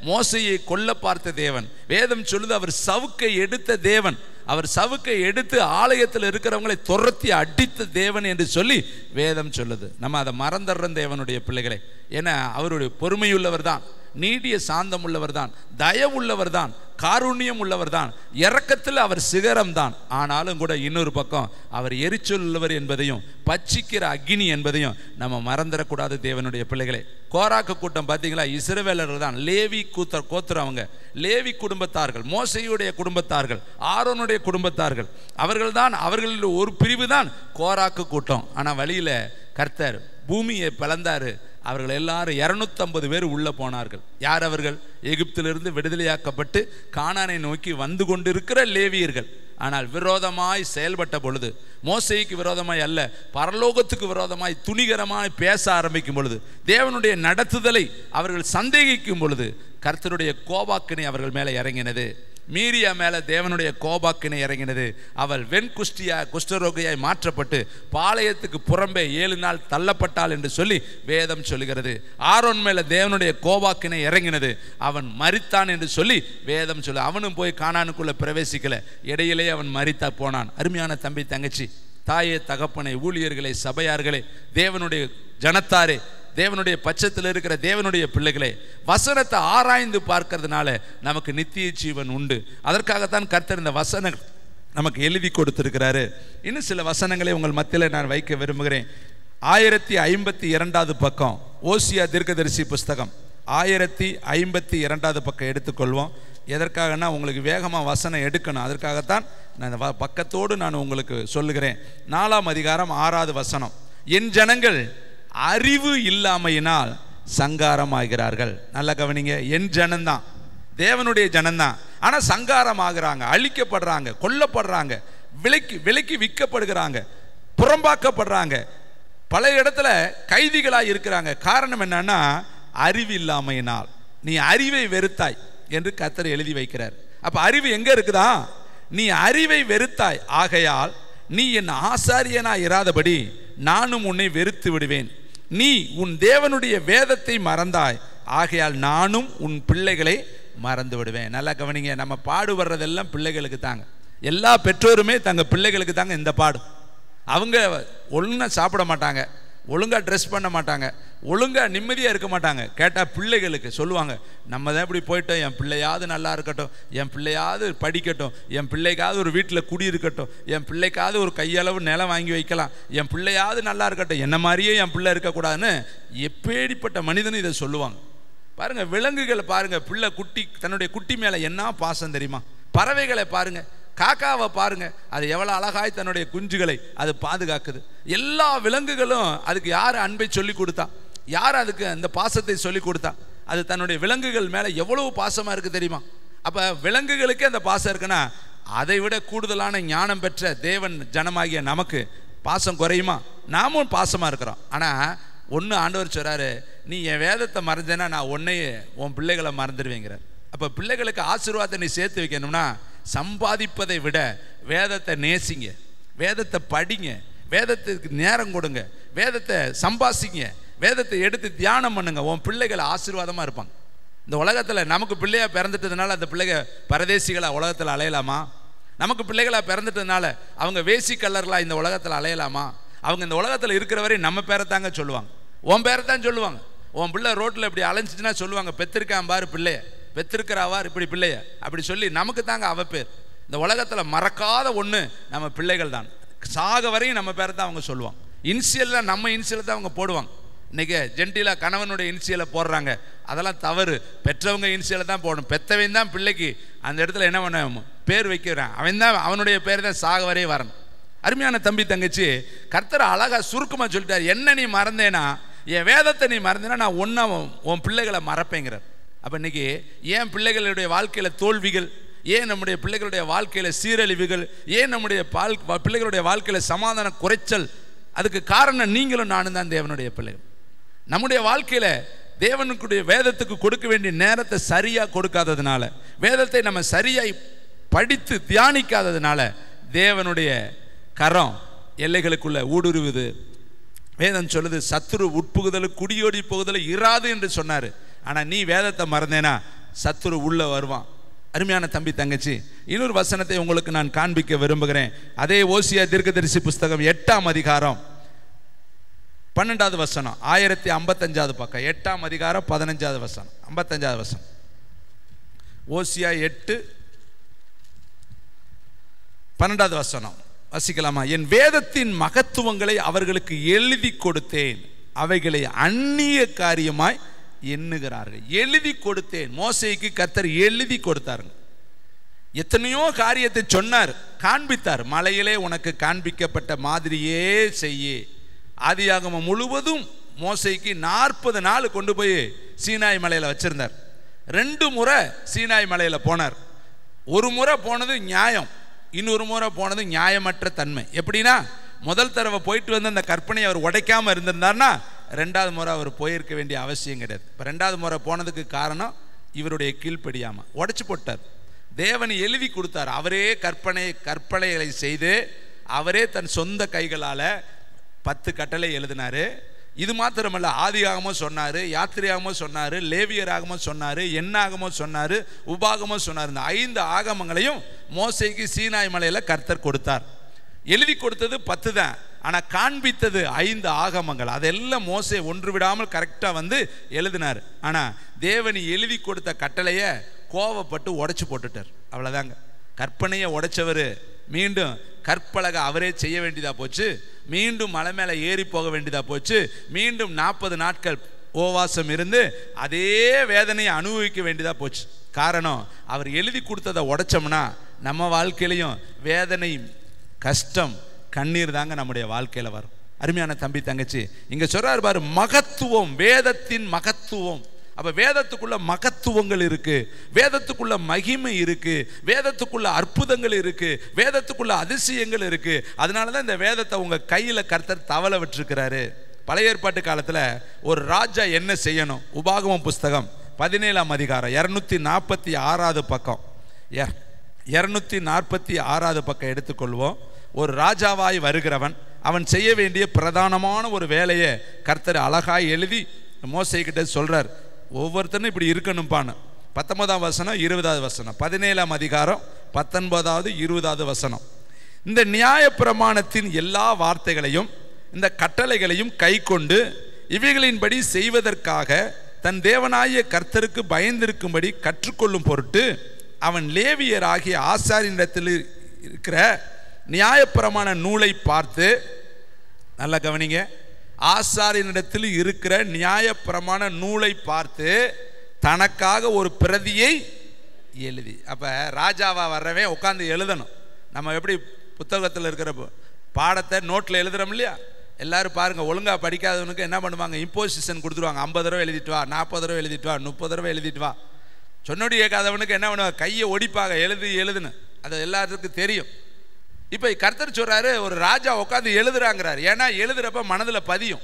மோசையை கொல்ல பார்த்த தேவன். வேதம் சொல்லுது, அவர் சவுக்கை எடுத்த தேவன். அவர் சவுக்கை எடுத்து ஆலயத்தில் இருக்கிறவங்களை துரத்தி அடித்த தேவன் என்று சொல்லி வேதம் சொல்லுது. நம்ம அதை மறந்துடுறோம் தேவனுடைய பிள்ளைகளை. ஏன்னா அவருடைய பொறுமையுள்ளவர் தான், நீடிய சாந்தம் உள்ளவர் தான், தயவுள்ளவர் தான், காருண்யம் உள்ளவர் தான், இரக்கத்தில் அவர் சிகரம் தான். ஆனாலும் கூட இன்னொரு பக்கம் அவர் எரிச்சல் உள்ளவர் என்பதையும் பச்சிக்கிற அக்னி என்பதையும் நம்ம மறந்துடக்கூடாது தேவனுடைய பிள்ளைகளை. கோராக்கு கூட்டம் பார்த்தீங்களா? இஸ்ரவேலர்கள் தான், லேவி கோத்திரம். அவங்க லேவி குடும்பத்தார்கள், மோசையுடைய குடும்பத்தார்கள், ஆரோனுடைய குடும்பத்தார்கள். அவர்கள் தான், அவர்களில் ஒரு பிரிவு தான் கோராக்கு கூட்டம். ஆனால் வழியில கர்த்தர் பூமியை பிளந்தாரு. அவர்கள் எல்லாரும் 250 பேர் உள்ள போனார்கள். யார் அவர்கள்? எகிப்திலிருந்து விடுதலையாக்கப்பட்டு கானானை நோக்கி வந்து கொண்டிருக்கிற லேவியர்கள். ஆனால் விரோதமாய் செயல்பட்ட பொழுது, மோசேக்கு விரோதமாய் அல்ல, பரலோகத்துக்கு விரோதமாய் துணிகரமாய் பேச ஆரம்பிக்கும் பொழுது, தேவனுடைய நடத்துதலை அவர்கள் சந்தேகிக்கும் பொழுது கர்த்தருடைய கோபாக்கினை அவர்கள் மேலே இறங்கினது. மீரியா மேல தேவனுடைய கோபாக்கினை இறங்கினது. அவள் குஷ்டரோகியாய் மாற்றப்பட்டு பாளையத்துக்கு புறம்பே 7 நாள் தள்ளப்பட்டாள் என்று சொல்லி வேதம் சொல்லுகிறது. ஆரோன் மேல தேவனுடைய கோபாக்கினை இறங்கினது. அவன் மரித்தான் என்று சொல்லி வேதம் சொல்லு. அவனும் போய் கானானுக்குள்ள பிரவேசிக்கல, இடையிலே அவன் மரித்தா போனான். அருமையான தம்பி தங்கச்சி, தாயே தகப்பனை, ஊழியர்களை, சபையார்களே, தேவனுடைய ஜனத்தாரே, தேவனுடைய பட்சத்தில் இருக்கிற தேவனுடைய பிள்ளைகளே, வசனத்தை ஆராய்ந்து பார்க்கறதுனால நமக்கு நித்திய ஜீவன் உண்டு. அதற்காகத்தான் கர்த்தர் இந்த வசனம் நமக்கு எழுதி கொடுத்திருக்கிறாரு. இன்னும் சில வசனங்களை உங்கள் மத்தியில் நான் வைக்க விரும்புகிறேன். 1052 பக்கம் ஓசியா தீர்க்கதரிசி புஸ்தகம் 1052 பக்கம் எடுத்துக்கொள்வோம். எதற்காகனா உங்களுக்கு வேகமாக வசனம் எடுக்கணும். அதற்காகத்தான் நான் இந்த பக்கத்தோடு நான் உங்களுக்கு சொல்லுகிறேன். 4ஆம் அதிகாரம் 6வது வசனம், என் ஜனங்கள் அறிவு இல்லாமையினால் சங்காரமாகிறார்கள். நல்லா கவனிங்க, என் ஜனம்தான், தேவனுடைய ஜனம்தான். ஆனால் சங்காரமாகிறாங்க, அழிக்கப்படுறாங்க, கொல்லப்படுறாங்க, விலைக்கு விற்கப்படுகிறாங்க, புறம்பாக்கப்படுறாங்க, பல இடத்துல கைதிகளாக இருக்கிறாங்க. காரணம் என்னன்னா அறிவு இல்லாமையினால். நீ அறிவை வெறுத்தாய் என்று கர்த்தர் எழுதி வைக்கிறார். அப்ப அறிவு எங்க இருக்குதா? நீ அறிவை வெறுத்தாய், ஆகையால் நீ என் ஆசாரியனாய் இராதபடி நானும் உன்னை வெறுத்து விடுவேன். நீ உன் தேவனுடைய வேதத்தை மறந்தாய், ஆகையால் நானும் உன் பிள்ளைகளை மறந்து விடுவேன். நல்லா கவனிங்க, நம்ம பாடுபடுறதெல்லாம் பிள்ளைகளுக்கு தாங்க. எல்லா பெற்றோருமே தங்க பிள்ளைகளுக்கு தாங்க இந்த பாடு. அவங்க ஒழுங்கா சாப்பிட மாட்டாங்க, ஒழுங்கா ட்ரெஸ் பண்ண மாட்டாங்க, ஒழுங்கா நிம்மதியாக இருக்க மாட்டாங்க. கேட்டால் பிள்ளைகளுக்கு சொல்லுவாங்க, நம்ம தான் இப்படி போயிட்டோம், என் பிள்ளையாவது நல்லா இருக்கட்டும், என் பிள்ளையாவது படிக்கட்டும், என் பிள்ளைக்காவது ஒரு வீட்டில் குடியிருக்கட்டும், என் பிள்ளைக்காவது ஒரு கையளவு நிலம் வாங்கி வைக்கலாம், என் பிள்ளையாவது நல்லா இருக்கட்டும், என்ன மாதிரியே என் பிள்ளை இருக்கக்கூடாதுன்னு எப்பேடிப்பட்ட மனிதனும் இதை சொல்லுவாங்க. பாருங்க, விலங்குகளை பாருங்க, பிள்ளை தன்னுடைய குட்டி மேலே என்ன பாசம் தெரியுமா? பறவைகளை பாருங்க, காக்காவை பாருங்க, அது எவ்வளோ அழகாய் தன்னுடைய குஞ்சுகளை அது பாதுகாக்குது. எல்லா விலங்குகளும் அதுக்கு யார் அன்பை சொல்லி கொடுத்தா, யார் அதுக்கு அந்த பாசத்தை சொல்லி கொடுத்தா? அது தன்னுடைய விலங்குகள் மேலே எவ்வளவு பாசமாக இருக்குது தெரியுமா? அப்போ விலங்குகளுக்கே அந்த பாசம் இருக்குன்னா அதை விட கூடுதலான ஞானம் பெற்ற தேவன் ஜனமாகிய நமக்கு பாசம் குறையுமா? நாமும் பாசமாக இருக்கிறோம். ஆனால் ஒன்று ஆண்டவர் சொல்கிறாரு, நீ என் வேதத்தை மறந்தேன்னா நான் உன்னையே உன் பிள்ளைகளை மறந்துடுவேங்கிறார். அப்போ பிள்ளைகளுக்கு ஆசீர்வாதத்தை நீ சேர்த்து வைக்கணும்னா சம்பாதிப்பதை விட வேதத்தை நேசிங்க, வேதத்தை படிங்க, வேதத்துக்கு நேரம் கொடுங்க, வேதத்தை சம்பாசிங்க, வேதத்தை எடுத்து தியானம் பண்ணுங்க. உன் பிள்ளைகள் ஆசீர்வாதமாக இருப்பாங்க. இந்த உலகத்தில் நமக்கு பிள்ளையாக பிறந்துட்டதுனால அந்த பிள்ளைங்க பரதேசிகளாக உலகத்தில் அலையலாமா? நமக்கு பிள்ளைகளாக பிறந்துட்டதுனால அவங்க வேசி கல்லர்களாக இந்த உலகத்தில் அலையலாமா? அவங்க இந்த உலகத்தில் இருக்கிற வரை நம்ம பேரை தாங்க சொல்லுவாங்க, உன் பேரை தான் சொல்லுவாங்க. உன் பிள்ளை ரோட்டில் இப்படி அலைஞ்சிச்சுன்னா சொல்லுவாங்க, பெற்றிருக்கான் பாரு பிள்ளைய, பெற்றிருக்கிறாவார் இப்படி பிள்ளைய, அப்படி சொல்லி நமக்கு தாங்க அவ பேர். இந்த உலகத்தில் மறக்காத ஒன்று நம்ம பிள்ளைகள் தான். சாக வரையும் நம்ம பேரை தான் அவங்க சொல்லுவாங்க. இன்சியலில் நம்ம இன்சியலை தான் அவங்க போடுவாங்க. இன்றைக்கி ஜென்டிலாக கணவனுடைய இன்சியலை போடுறாங்க, அதெல்லாம் தவறு. பெற்றவங்க இன்சியலை தான் போடணும். பெற்றவன் தான் பிள்ளைக்கு அந்த இடத்துல என்ன பண்ண பேர் வைக்கிறான், அவன் தான் அவனுடைய பேர் தான் சாக வரையும் வரணும். அருமையான தம்பி தங்கச்சி, கர்த்தர் அழகாக சுருக்கமாக சொல்லிட்டார், என்ன நீ மறந்தேனா, என் வேதத்தை நீ மறந்தேனா நான் ஒன்றா உன் பிள்ளைகளை மறப்பேங்கிறார். அப்போ இன்றைக்கி ஏன் பிள்ளைகளுடைய வாழ்க்கையில் தோல்விகள், ஏன் நம்முடைய பிள்ளைகளுடைய வாழ்க்கையில் சீரழிவுகள், ஏன் நம்முடைய பிள்ளைகளுடைய வாழ்க்கையில் சமாதான குறைச்சல், அதுக்கு காரணம் நீங்களும் நானும் தான் தேவனுடைய பிள்ளைகள். நம்முடைய வாழ்க்கையில் தேவனுக்குடைய வேதத்துக்கு கொடுக்க வேண்டிய நேரத்தை சரியாக கொடுக்காததுனால, வேதத்தை நம்ம சரியாய் படித்து தியானிக்காததுனால தேவனுடைய கரம் எல்லைகளுக்குள்ள ஊடுருவுது. வேதம் சொல்லுது, சத்துரு உட்புகுதல் குடியோடி போகுதல் இராது என்று சொன்னார். ஆனால் நீ வேதத்தை மறந்தேனா சத்துரு உள்ள வருவான். அருமையான தம்பி தங்கச்சி, இன்னொரு வசனத்தை உங்களுக்கு நான் காண்பிக்க விரும்புகிறேன். அதே ஓசியா தீர்க்கதரிசி புஸ்தகம் 8ஆம் அதிகாரம் 12வது வசனம், 1055வது பக்கம், 8ஆம் அதிகாரம் 15வது வசனம், 55வது வசனம். ஓசியா 8:12வது வசனம் வசிக்கலாமா? என் வேதத்தின் மகத்துவங்களை அவர்களுக்கு எழுதி கொடுத்தேன், அவைகளை அந்நிய காரியமாய் எண்ணுகிறார்கள். எழுதி கொடுத்தேன். மோசேக்கு கர்த்தர் எழுதி கொடுத்தாருங்க. எத்தனையோ காரியத்தை சொன்னார், காண்பித்தார். மலையிலே உனக்கு காண்பிக்கப்பட்ட மாதிரியே செய்ய. ஆதியாகமம் முழுவதும் மோசேக்கு 40 நாள் கொண்டு போய் சீனாய் மலையில் வச்சிருந்தார். 2 முறை சீனாய் மலையில் போனார். ஒரு முறை போனது நியாயம், இன்னொரு முறை போனது நியாயமற்ற தன்மை. எப்படின்னா, முதல் தடவை போயிட்டு வந்து அந்த கற்பனையை அவர் உடைக்காமல் இருந்திருந்தார்னா 2வது முறை அவர் போயிருக்க வேண்டிய அவசியம் கிடையாது. இப்போ 2வது முறை போனதுக்கு காரணம் இவருடைய கீழ்ப்படியாமல் உடைச்சு போட்டார். தேவன் எழுதி கொடுத்தார். அவரே கற்பனைகளை செய்து அவரே தன் சொந்த கைகளால் 10 கட்டளை எழுதினார். இது மாத்திரமல்ல, ஆதியாகமும் சொன்னார், யாத்திரையாகமும் சொன்னார், லேவியராகமும் சொன்னார், எண்ணாகமும் சொன்னார், உபாகமும் சொன்னார். இந்த 5 ஆகமங்களையும் மோசேக்கு சீனாய் மலையில் கர்த்தர் கொடுத்தார். எழுதி கொடுத்தது 10 தான். ஆனால் காண்பித்தது 5 ஆகமங்கள். அதெல்லாம் மோசே ஒன்று விடாமல் கரெக்டாக வந்து எழுதினார். ஆனால் தேவன் எழுதி கொடுத்த கட்டளையை கோவப்பட்டு உடைச்சு போட்டுட்டார். அவ்வளோதாங்க. கற்பனையை உடைச்சவர் மீண்டும் கற்பலகை அவரே செய்ய வேண்டியதாக போச்சு. மீண்டும் மலை மேலே ஏறி போக வேண்டியதாக போச்சு. மீண்டும் 40 நாட்கள் உபவாசம் இருந்து அதே வேதனையை அனுபவிக்க வேண்டியதாக போச்சு. காரணம், அவர் எழுதி கொடுத்ததை உடைச்சோம்னா நம்ம வாழ்க்கையிலையும் வேதனை, கஷ்டம், கண்ணீர் தாங்க நம்முடைய வாழ்க்கையில் வரும். அருமையான தம்பி தங்கச்சி, இங்கே சொல்றாரு பாரு, மகத்துவம், வேதத்தின் மகத்துவம். அப்போ வேதத்துக்குள்ள மகத்துவங்கள் இருக்கு, வேதத்துக்குள்ள மகிமை இருக்கு, வேதத்துக்குள்ள அற்புதங்கள் இருக்கு, வேதத்துக்குள்ள அதிசயங்கள் இருக்கு. அதனால தான் இந்த வேதத்தை உங்க கையில் கர்த்தர் தவள விட்டுருக்கிறாரு. பழைய ஏற்பாட்டு காலத்தில் ஒரு ராஜா என்ன செய்யணும்? உபாகமம் புஸ்தகம் 17ஆம் அதிகாரம் 246வது பக்கம், 246வது பக்கம் எடுத்துக்கொள்வோம். ஒரு ராஜாவாய் வருகிறவன் அவன் செய்ய வேண்டிய பிரதானமான ஒரு வேலையை கர்த்தர் அழகாய் எழுதி மோசேக்கிட்ட சொல்றார். ஒவ்வொருத்தரும் இப்படி இருக்கணும்பான்னு. 19ஆம் வசனம் 20வது வசனம், 17ஆம் அதிகாரம் 19வது 20வது வசனம். இந்த நியாய பிரமாணத்தின் எல்லா வார்த்தைகளையும் இந்த கட்டளைகளையும் கை கொண்டு இவைகளின்படி செய்வதற்காக தன் தேவனாகிய கர்த்தருக்கு பயந்திருக்கும்படி கற்றுக்கொள்ளும் பொருட்டு அவன் லேவியராகிய ஆசாரியனிடத்தில் இருக்கிற நியாயப்பிரமாண நூலை பார்த்து, நல்லா கவனிங்க, ஆசாரியனிடத்தில் இருக்கிற நியாயப்பிரமாண நூலை பார்த்து தனக்காக ஒரு பிரதியை எழுதி. அப்போ ராஜாவா வர்றவன் உட்காந்து எழுதணும். நம்ம எப்படி புத்தகத்தில் இருக்கிற பாடத்தை நோட்டில் எழுதுறோம் இல்லையா? எல்லாரும் பாருங்க, ஒழுங்காக படிக்காதவனுக்கு என்ன பண்ணுவாங்க? இம்போசிஷன் கொடுத்துருவாங்க. 50 தடவை எழுதிட்டு வா, 40 தடவை எழுதிட்டு வா, 30 தடவை எழுதிட்டு வா. சொன்னோடி கேட்காதவனுக்கு என்ன பண்ணுவாங்க? கையை ஒடிப்பாங்க, எழுதுன்னு. அது எல்லாத்துக்கும் தெரியும். இப்போ கர்த்தர் சொல்றாரு, ஒரு ராஜா உட்காந்து எழுதுறாங்கிறாரு. ஏன்னா எழுதுறப்ப மனதில் பதியும்.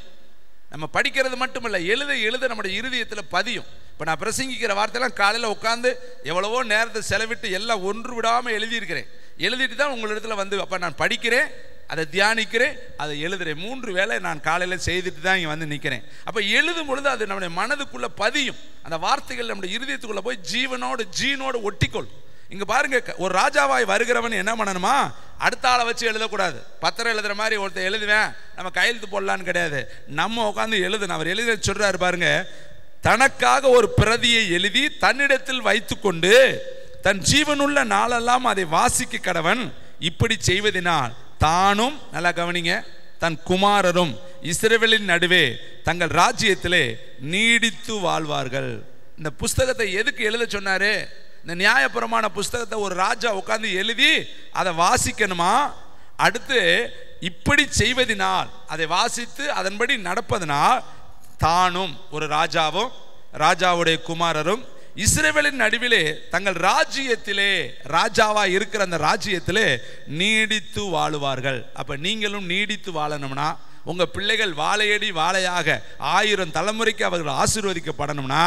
நம்ம படிக்கிறது மட்டும் இல்லை, எழுத நம்முடைய இருதயத்தில் பதியும். இப்போ நான் பிரசங்கிக்கிற வார்த்தையெல்லாம் காலையில் உட்காந்து எவ்வளவோ நேரத்தை செலவிட்டு எல்லாம் ஒன்று விடாமல் எழுதியிருக்கிறேன். எழுதிட்டு தான் உங்களிடத்துல வந்து அப்போ நான் படிக்கிறேன், அதை தியானிக்கிறேன், அதை எழுதுறேன். 3 வேளை நான் காலையில் செய்துட்டு தான் இங்கே வந்து நிற்கிறேன். அப்போ எழுதும் பொழுது அது நம்முடைய மனதுக்குள்ளே பதியும். அந்த வார்த்தைகள் நம்முடைய இருதயத்துக்குள்ளே போய் ஜீனோடு ஒட்டிக்கொள். இங்கே பாருங்க, ஒரு ராஜாவாய் வருகிறவன் என்ன பண்ணணுமா? அடுத்த ஆளை வச்சு எழுதக்கூடாது. பத்திரம் எழுதுற மாதிரி ஒருத்தர் எழுதுவேன் நம்ம கையெழுத்து போடலான்னு கிடையாது. நம்ம உட்காந்து எழுதணும். அவர் எழுத சொல்றாரு பாருங்க, தனக்காக ஒரு பிரதியை எழுதி தன்னிடத்தில் வைத்து கொண்டு தன் ஜீவனுள்ள நாளெல்லாம் அதை வாசிக்க கடவன். இப்படி செய்வதனால் தானும், நல்லா கவனிங்க, தன் குமாரரும் இஸ்ரவேலின் நடுவே தங்கள் ராஜ்யத்திலே நீடித்து வாழ்வார்கள். இந்த புஸ்தகத்தை எதுக்கு எழுத சொன்னாரு? இந்த நியாயப்பிரமாண புஸ்தகத்தை ஒரு ராஜா உட்கார்ந்து எழுதி அதை வாசிக்கணுமா? அடுத்து இப்படி செய்வதனால், அதை வாசித்து அதன்படி நடப்பதனால் தானும், ஒரு ராஜாவும் ராஜாவுடைய குமாரரும் இஸ்ரவேலின் நடுவிலே தங்கள் ராஜ்யத்திலே, ராஜாவா இருக்கிற அந்த ராஜ்யத்திலே நீடித்து வாழுவார்கள். அப்ப நீங்களும் நீடித்து வாழணும்னா, உங்க பிள்ளைகள் வாழையடி வாழையாக 1000 தலைமுறைக்கு அவர்கள் ஆசீர்வதிக்கப்படணும்னா,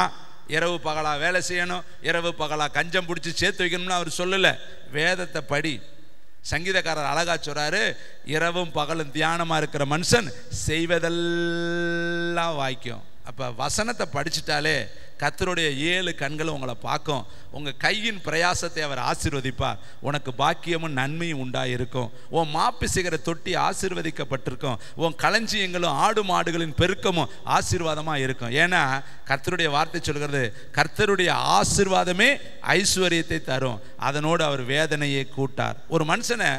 இரவு பகலா வேலை செய்யணும், இரவு பகலா கஞ்சம் பிடிச்சி சேர்த்து வைக்கணும்னு அவர் சொல்லல. வேதத்தை படி. சங்கீதக்காரர் அழகா சொல்றாரு, இரவும் பகலும் தியானமா இருக்கிற மனுஷன் செய்வதெல்லாம் வாய்க்கும். அப்ப வசனத்தை படிச்சுட்டாலே கர்த்தருடைய 7 கண்களும் உங்களை பார்க்கும். உங்கள் கையின் பிரயாசத்தை அவர் ஆசீர்வதிப்பார். உனக்கு பாக்கியமும் நன்மையும் உண்டாயிருக்கும். உன் மாப்பிசைகிற தொட்டி ஆசீர்வதிக்கப்பட்டிருக்கும். உன் களஞ்சியங்களும் ஆடு மாடுகளின் பெருக்கமும் ஆசீர்வாதமாக இருக்கும். ஏன்னா கர்த்தருடைய வார்த்தை சொல்கிறது, கர்த்தருடைய ஆசீர்வாதமே ஐஸ்வர்யத்தை தரும், அதனோடு அவர் வேதனையை கூட்டார். ஒரு மனுஷனை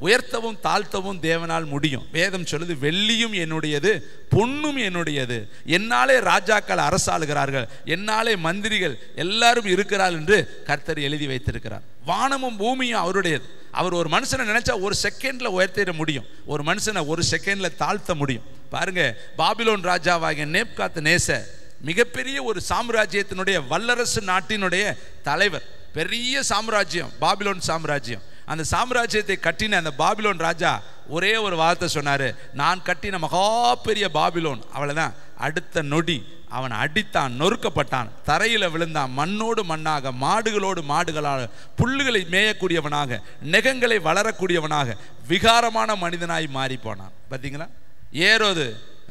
உயர்த்தவும் தாழ்த்தவும் தேவனால் முடியும். வேதம் சொல்லுது, வெள்ளியும் என்னுடையது, பொன்னும் என்னுடையது, என்னாலே ராஜாக்கள் அரசாளுகிறார்கள், என்னாலே மந்திரிகள் எல்லாரும் இருக்கிறார் என்று கர்த்தர் எழுதி வைத்திருக்கிறார். வானமும் பூமியும் அவருடையது. அவர் ஒரு மனுஷனை நினைச்சா ஒரு செகண்ட்ல உயர்த்திட முடியும், ஒரு மனுஷனை ஒரு செகண்ட்ல தாழ்த்த முடியும். பாருங்க, பாபிலோன் ராஜாவாகிய நேப்காத்நேசர் மிகப்பெரிய ஒரு சாம்ராஜ்யத்தினுடைய வல்லரசு நாட்டினுடைய தலைவர். பெரிய சாம்ராஜ்யம் பாபிலோன் சாம்ராஜ்யம். அந்த சாம்ராஜ்யத்தை கட்டின அந்த பாபிலோன் ராஜா ஒரே ஒரு வார்த்தை சொன்னாரு, நான் கட்டின மகா பெரிய பாபிலோன். அவ்வளவுதான். அடுத்த நொடி அவன் அடித்தான், நொறுக்கப்பட்டான், தரையில் விழுந்தான், மண்ணோடு மண்ணாக, மாடுகளோடு மாடுகளாக, புல்லுகளை மேயக்கூடியவனாக, நெகங்களை வளரக்கூடியவனாக, விகாரமான மனிதனாய் மாறி போனான். பார்த்தீங்களா? ஏரோது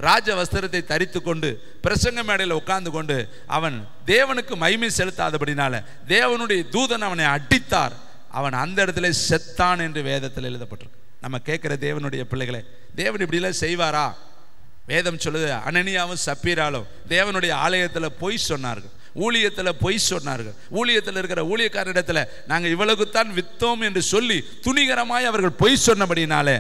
ராஜ வஸ்திரத்தை தரித்து கொண்டு பிரசங்க மேடையில் உட்கார்ந்து கொண்டு அவன் தேவனுக்கு மகிமை செலுத்தாதபடினால தேவனுடைய தூதன் அவனை அடித்தார். அவன் அந்த இடத்துல செத்தான் என்று வேதத்தில் எழுதப்பட்டிருக்கு. நம்ம கேட்குற தேவனுடைய பிள்ளைகளே, தேவன் இப்படிலாம் செய்வாரா? வேதம் சொல்லுது, அனனியாவும் சப்பீராலும் தேவனுடைய ஆலயத்தில் பொய் சொன்னார்கள், ஊழியத்தில் பொய் சொன்னார்கள். ஊழியத்தில் இருக்கிற ஊழியக்காரரிடத்தில் நாங்கள் இவ்வளவுக்குத்தான் வித்தோம் என்று சொல்லி துணிகரமாய் அவர்கள் பொய் சொன்னபடினாலே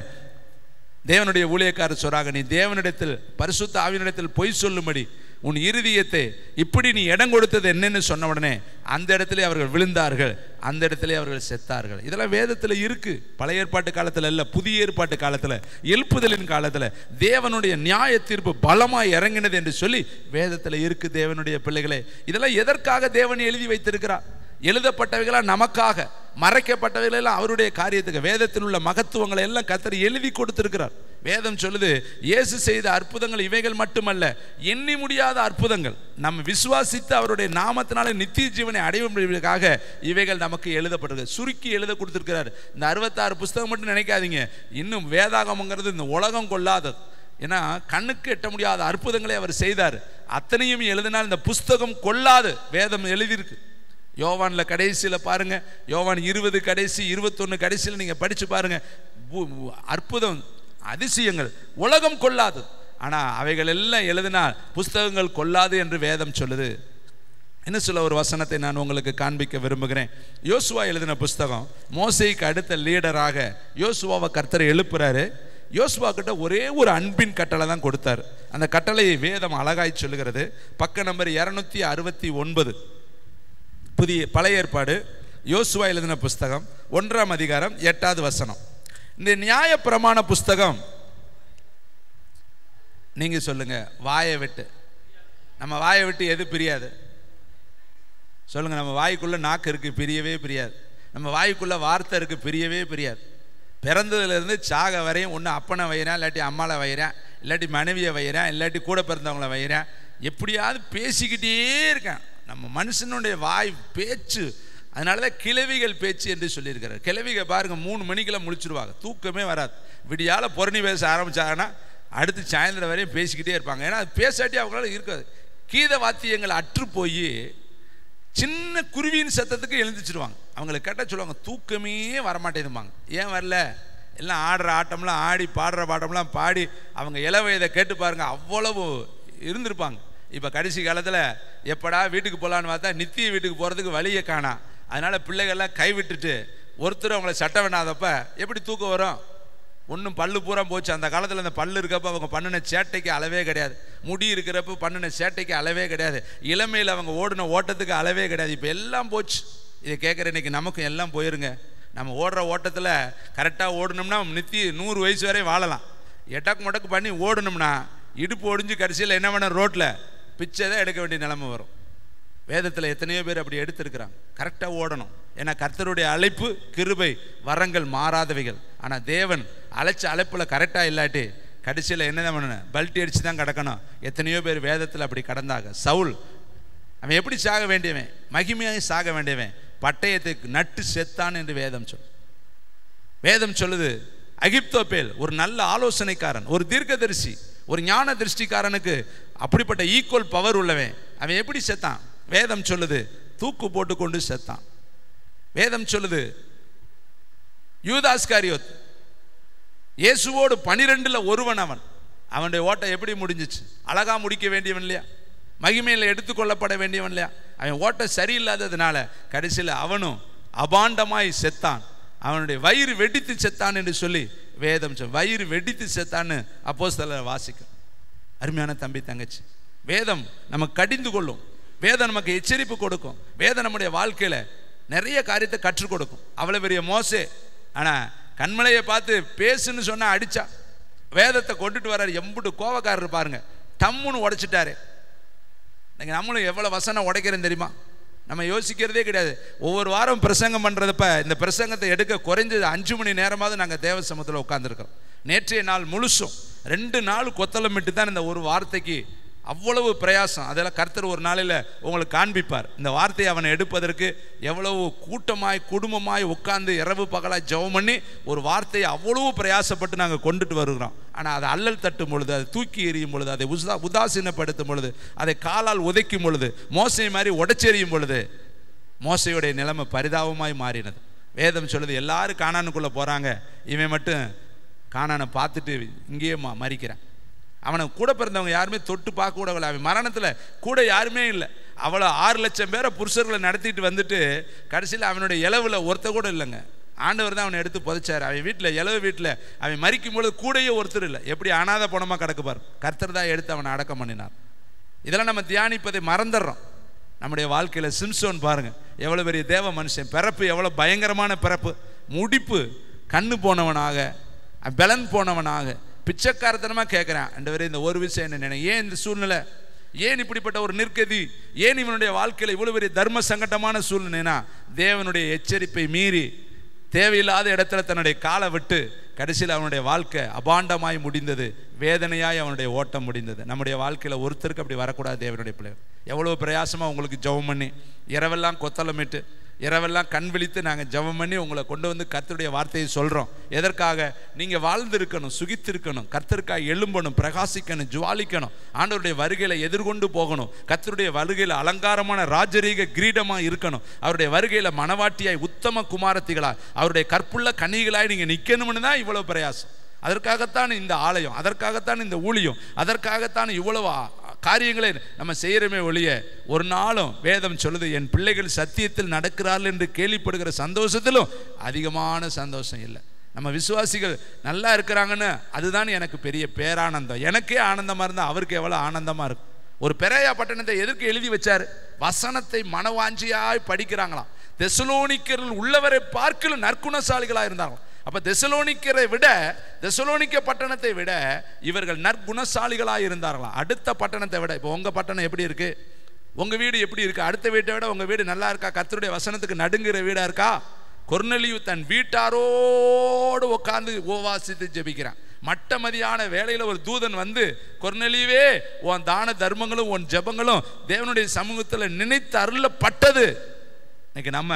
தேவனுடைய ஊழியக்காரர் சொல்றாங்க, நீ தேவனிடத்தில் பரிசுத்த ஆவியினிடத்தில் பொய் சொல்லும்படி உன் இருதயத்தை இப்படி நீ இடம் கொடுத்தது என்னன்னு சொன்ன உடனே அந்த இடத்துல அவர்கள் விழுந்தார்கள், அந்த இடத்துல அவர்கள் செத்தார்கள். இதெல்லாம் வேதத்தில் இருக்கு. பழைய ஏற்பாட்டு காலத்தில் அல்ல, புதிய ஏற்பாட்டு காலத்தில், எழுப்புதலின் காலத்தில் தேவனுடைய நியாய தீர்ப்பு பலமாய் இறங்கினது என்று சொல்லி வேதத்தில் இருக்கு. தேவனுடைய பிள்ளைகளே, இதெல்லாம் எதற்காக தேவன் எழுதி வைத்திருக்கிறார்? எழுதப்பட்டவைகளா நமக்காக, மறைக்கப்பட்டவைகளெல்லாம் அவருடைய காரியத்துக்கு. வேதத்தில் உள்ள மகத்துவங்களை எல்லாம் கர்த்தர் எழுதி கொடுத்திருக்கிறார். வேதம் சொல்லுது, இயேசு செய்த அற்புதங்கள் இவைகள் மட்டுமல்ல, எண்ணி முடியாத அற்புதங்கள். நம்ம விசுவாசித்து அவருடைய நாமத்தினால நித்திய ஜீவனை அடைவதற்காக இவைகள் நமக்கு எழுதப்பட்டிருக்கு, சுருக்கி எழுத கொடுத்திருக்கிறார். இந்த 66 புஸ்தகம் மட்டும் நினைக்காதீங்க, இன்னும் வேதாகமங்கிறது இந்த உலகம் கொள்ளாதது. ஏன்னா கண்ணுக்கு எட்ட முடியாத அற்புதங்களை அவர் செய்தார். அத்தனையும் எழுதினால் இந்த புஸ்தகம் கொள்ளாது. வேதம் எழுதியிருக்கு. யோவான்ல கடைசியில் பாருங்க, யோவான் 20 கடைசி 21 கடைசியில் நீங்க படிச்சு பாருங்க. அற்புதம், அதிசயங்கள் உலகம் கொள்ளாது. ஆனா அவைகள் எல்லாம் எழுதினால் புஸ்தகங்கள் கொள்ளாது என்று வேதம் சொல்லுது. என்ன சொல்ல ஒரு வசனத்தை நான் உங்களுக்கு காண்பிக்க விரும்புகிறேன். யோசுவா எழுதின புஸ்தகம், மோசேக்கு அடுத்த லீடராக யோசுவாவை கர்த்தர் எழுப்புறாரு. யோசுவா கிட்ட ஒரே ஒரு அன்பின் கட்டளை தான் கொடுத்தார். அந்த கட்டளையை வேதம் அழகாய் சொல்லுகிறது. பக்க நம்பர் 269, பழைய ஏற்பாடு, யோசுவா எழுதின புஸ்தகம் 1ஆம் அதிகாரம் 8வது வசனம். இந்த நியாய பிரமாண புஸ்தகம், நீங்க சொல்லுங்க, வாயை விட்டு, நம்ம வாயை விட்டு எது பிரியாது? சொல்லுங்க. நம்ம வாய்க்குள்ள நாக்கு இருக்கு, பிரியவே பிரியாது. நம்ம வாய்க்குள்ள வார்த்தை இருக்கு, பிரியவே பிரியாது. பிறந்ததுலேருந்து சாக வரையும் ஒன்று அப்பனை வைகிறேன், இல்லாட்டி அம்மாவை வைகிறேன், இல்லாட்டி மனைவியை வைகிறேன், இல்லாட்டி கூட பிறந்தவங்களை வைகிறேன், எப்படியாவது பேசிக்கிட்டே இருக்கேன். நம்ம மனுஷனுடைய வாய் பேச்சு, அதனால தான் கிழவிகள் பேச்சு என்று சொல்லியிருக்கிறார். கிழவிக பாருங்க 3 மணிக்கெல்லாம் முழிச்சிருவாங்க, தூக்கமே வராது. விடியால பொறணி பேச ஆரம்பிச்சாங்கன்னா அடுத்து சாயந்தரம் வரையும் பேசிக்கிட்டே இருப்பாங்க. ஏன்னா அது பேசாட்டி அவங்களால இருக்காது. கீத வாத்தியங்கள் அற்று போய் சின்ன குருவியின் சத்தத்துக்கு எழுந்திச்சிருவாங்க. அவங்களை கேட்ட சொல்லுவாங்க, தூக்கமே வரமாட்டேதும்பாங்க. ஏன் வரல? எல்லாம் ஆடுற ஆட்டம்லாம் ஆடி, பாடுற பாட்டம்லாம் பாடி, அவங்க இளவயதை கேட்டு பாருங்க, அவ்வளவு இருந்திருப்பாங்க. இப்போ கடைசி காலத்தில் எப்படா வீட்டுக்கு போகலான்னு பார்த்தா நித்திய வீட்டுக்கு போகிறதுக்கு வழியை காணா. அதனால் பிள்ளைகள்லாம் கைவிட்டுட்டு ஒருத்தர் அவங்கள சட்டை வேணாதப்ப எப்படி தூக்கம் வரும்? ஒன்றும் பல்லு பூரா போச்சு. அந்த காலத்தில் அந்த பல்லு இருக்கப்போ அவங்க பண்ணின சேட்டைக்கு அளவே கிடையாது, முடி இருக்கிறப்ப பண்ணின சேட்டைக்கு அளவே கிடையாது, இளமையில் அவங்க ஓடின ஓட்டத்துக்கு அளவே கிடையாது. இப்போ எல்லாம் போச்சு. இதை கேட்குற இன்னைக்கு நமக்கும் எல்லாம் போயிருங்க. நம்ம ஓடுற ஓட்டத்தில் கரெக்டாக ஓடணும்னா நித்தி 100 வயசு வரை வாழலாம். எட்டக்கு மொட்டக்கு பண்ணி ஓடணும்னா இடுப்பு ஒடிஞ்சு கடைசியில் என்ன பண்ண ரோட்டில் பிச்சை தான் எடுக்க வேண்டிய நிலைமை வரும். வேதத்தில் எத்தனையோ பேர் அப்படி எடுத்திருக்கிறாங்க. கரெக்டாக ஓடணும். ஏன்னா கர்த்தருடைய அழைப்பு, கிருபை, வரங்கள் மாறாதவைகள். ஆனால் தேவன் அழைச்ச அழைப்பில் கரெக்டாக இல்லாட்டி கடைசியில் என்னதான் பண்ணணும்? பல்ட்டி அடித்து தான் கிடக்கணும். எத்தனையோ பேர் வேதத்தில் அப்படி கடந்தாங்க. சவுல் அவன் எப்படி சாக வேண்டியவன்? மகிமையாக சாக வேண்டியவன். பட்டயத்தை நட்டு செத்தான் என்று வேதம் சொல்லுது. அகிப்தோப்பேல் ஒரு நல்ல ஆலோசனைக்காரன், ஒரு தீர்க்கதரிசி, ஒரு ஞான திருஷ்டிக்காரனுக்கு அப்படிப்பட்ட ஈக்குவல் பவர் உள்ளவன். அவன் எப்படி செத்தான்? வேதம் சொல்லுது, தூக்கு போட்டு கொண்டு செத்தான். வேதம் சொல்லுது, யூதாஸ்காரியோத் இயேசுவோடு 12ல் ஒருவன். அவனுடைய ஓட்டம் எப்படி முடிஞ்சிச்சு? அழகா முடிக்க வேண்டியவன் இல்லையா? மகிமையில் எடுத்துக்கொள்ளப்பட வேண்டியவன் இல்லையா? அவன் ஓட்டம் சரியில்லாததுனால கடைசியில் அவனும் அபாண்டமாய் செத்தான். அவனுடைய வயிறு வெடித்து செத்தான் என்று சொல்லி வேதம் வயிறு வெடித்து செத்தான்னு அப்போஸ்தலர் வாசிக்கும். அருமையான தம்பி தங்கச்சி, வேதம் நமக்கு கடிந்து கொள்ளும். வேதம் நமக்கு எச்சரிப்பு கொடுக்கும். வேதம் நம்முடைய வாழ்க்கையில் நிறைய காரியத்தை கற்றுக் கொடுக்கும். அவ்வளோ பெரிய மோசே, ஆனால் கண்மலையை பார்த்து பேசுன்னு சொன்னால் அடித்தா, வேதத்தை கொண்டுட்டு வர்றாரு. எம்புட்டு கோவக்காரர் பாருங்க, டம்முன்னு உடைச்சிட்டாரு. இன்னைக்கு நம்மளும் எவ்வளோ வசனம் உடைக்கிறேன்னு தெரியுமா? நம்ம யோசிக்கிறதே கிடையாது. ஒவ்வொரு வாரம் பிரசங்கம் பண்ணுறதப்ப இந்த பிரசங்கத்தை எடுக்க குறைஞ்சது 5 மணி நேரமாவது நாங்கள் தேவ சமூகத்தில் உட்காந்துருக்கிறோம். நேற்றைய நாள் முழுசும் 2 நாள் கொத்தளமிட்டு தான் இந்த ஒரு வார்த்தைக்கு அவ்வளவு பிரயாசம். அதெல்லாம் கர்த்தர் ஒரு நாளில் உங்களுக்கு காண்பிப்பார். இந்த வார்த்தையை அவனை எடுப்பதற்கு எவ்வளவு கூட்டமாய் குடும்பமாய் உட்கார்ந்து இரவு பகலாய் ஜெபம் பண்ணி ஒரு வார்த்தையை அவ்வளவு பிரயாசப்பட்டு நாங்கள் கொண்டுட்டு வருகிறோம். ஆனால் அதை அல்லல் தட்டும் பொழுது, அதை தூக்கி எறியும் பொழுது, அதை உதாசீனப்படுத்தும் பொழுது, அதை காலால் உதைக்கும் பொழுது, மோசை மாதிரி உடைச்செறியும் பொழுது மோசையுடைய நிலைமை பரிதாபமாய் மாறினது. வேதம் சொல்லுது, எல்லாரும் கானானுக்குள்ளே போகிறாங்க, இவன் மட்டும் கானானை பார்த்துட்டு இங்கேயே மறிக்கிறான். அவனை கூட பிறந்தவங்க யாருமே தொட்டு பார்க்க கூட இல்லை. அவன் மரணத்தில் கூட யாருமே இல்லை. அவ்வளோ 6 லட்சம் பேரை புருஷர்களை நடத்திட்டு வந்துட்டு கடைசியில் அவனுடைய இளவில் ஒருத்த கூட இல்லைங்க. ஆண்டவர் தான் அவனை எடுத்து புதைச்சார். அவன் வீட்டில் இளவு வீட்டில் அவன் மறிக்கும் பொழுது கூடையே ஒருத்தர் இல்லை. எப்படி அனாத பணமாக கிடக்குப்பார். கர்த்தர் தான் எடுத்து அவனை அடக்கம் பண்ணினார். இதெல்லாம் நம்ம தியானிப்பதை மறந்துடுறோம். நம்முடைய வாழ்க்கையில் சிம்சோன் பாருங்கள், எவ்வளோ பெரிய தேவ மனுஷன். பிறப்பு எவ்வளோ பயங்கரமான பிறப்பு. முடிப்பு கண்ணு போனவனாக, பலன் போனவனாக, பிச்சைக்காரத்தனமாக கேட்குறான். ஆண்டவரே இந்த ஒரு விஷயம் என்ன நினை, ஏன் இந்த சூழ்நிலை, ஏன் இப்படிப்பட்ட ஒரு நிற்கதி, ஏன் இவனுடைய வாழ்க்கையில் இவ்வளோ பெரிய தர்ம சங்கடமான சூழ்நிலைனா தேவனுடைய எச்சரிப்பை மீறி தேவையில்லாத இடத்துல தன்னுடைய காலை விட்டு கடைசியில் அவனுடைய வாழ்க்கை அபாண்டமாய் முடிந்தது. வேதனையாய் அவனுடைய ஓட்டம் முடிந்தது. நம்முடைய வாழ்க்கையில் ஒருத்தருக்கு அப்படி வரக்கூடாது. தேவனுடைய பிள்ளைகள் எவ்வளோ பிரயாசமாக உங்களுக்கு ஜெபம் பண்ணி இரவெல்லாம் கொத்தளமிட்டு இரவெல்லாம் கண் விழித்து நாங்கள் ஜெபம் பண்ணி உங்களை கொண்டு வந்து கர்த்தருடைய வார்த்தையை சொல்கிறோம். எதற்காக? நீங்கள் வாழ்ந்திருக்கணும், சுகித்திருக்கணும், கர்த்தருக்காக எழும்பணும், பிரகாசிக்கணும், ஜுவாலிக்கணும், ஆண்டவருடைய வருகையில் எதிர்கொண்டு போகணும், கர்த்தருடைய வருகையில் அலங்காரமான ராஜரீக கிரீடமாக இருக்கணும், அவருடைய வருகையில் மனவாட்டியாய் உத்தம குமாரத்திகளாய் அவருடைய கற்புள்ள கன்னிகளாய் நீங்கள் நிற்கணும்னு தான் இவ்வளோ பிரயாசம். அதற்காகத்தான் இந்த ஆலயம், அதற்காகத்தான் இந்த ஊழியம், அதற்காகத்தான் இவ்வளவு காரியங்களை நம்ம செய்கிறோமே ஒழிய ஒரு நாளும் வேதம் சொல்லுது என் பிள்ளைகள் சத்தியத்தில் நடக்கிறார்கள் என்று கேள்விப்படுகிற சந்தோஷத்திலும் அதிகமான சந்தோஷம் இல்லை. நம்ம விசுவாசிகள் நல்லா இருக்கிறாங்கன்னு அதுதான் எனக்கு பெரிய பேரானந்தம். எனக்கே ஆனந்தமாக இருந்தால் அவருக்கு எவ்வளோ ஆனந்தமாக இருக்கும். ஒரு பெரேயா பட்டணத்தை எதற்கு எழுதி வச்சார்? வசனத்தை மனவாஞ்சியாய் படிக்கிறாங்களாம். தெசலோனிக்கரில் உள்ளவரை பார்க்கலும் நற்குணசாலிகளாக இருந்தாங்களாம். அப்போ தெசலோனிக்கரை விட, தெசலோனிக்க பட்டணத்தை விட இவர்கள் நற்குணசாலிகளாக இருந்தார்களாம். அடுத்த பட்டணத்தை விட. இப்போ உங்கள் பட்டணம் எப்படி இருக்குது, உங்கள் வீடு எப்படி இருக்குது, அடுத்த வீட்டை விட உங்கள் வீடு நல்லா இருக்கா? கர்த்தருடைய வசனத்துக்கு நடுங்குற வீடாக இருக்கா? கொர்நேலியு தன் வீட்டாரோடு உட்கார்ந்து உபவாசித்து ஜெபிக்கிறான். மட்ட மதியான வேளையில் ஒரு தூதன் வந்து, கொர்நேலியுவே உன் தான தர்மங்களும் உன் ஜெபங்களும் தேவனுடைய சமூகத்தில் நினைத்து அருளப்பட்டது. இன்னைக்கு நம்ம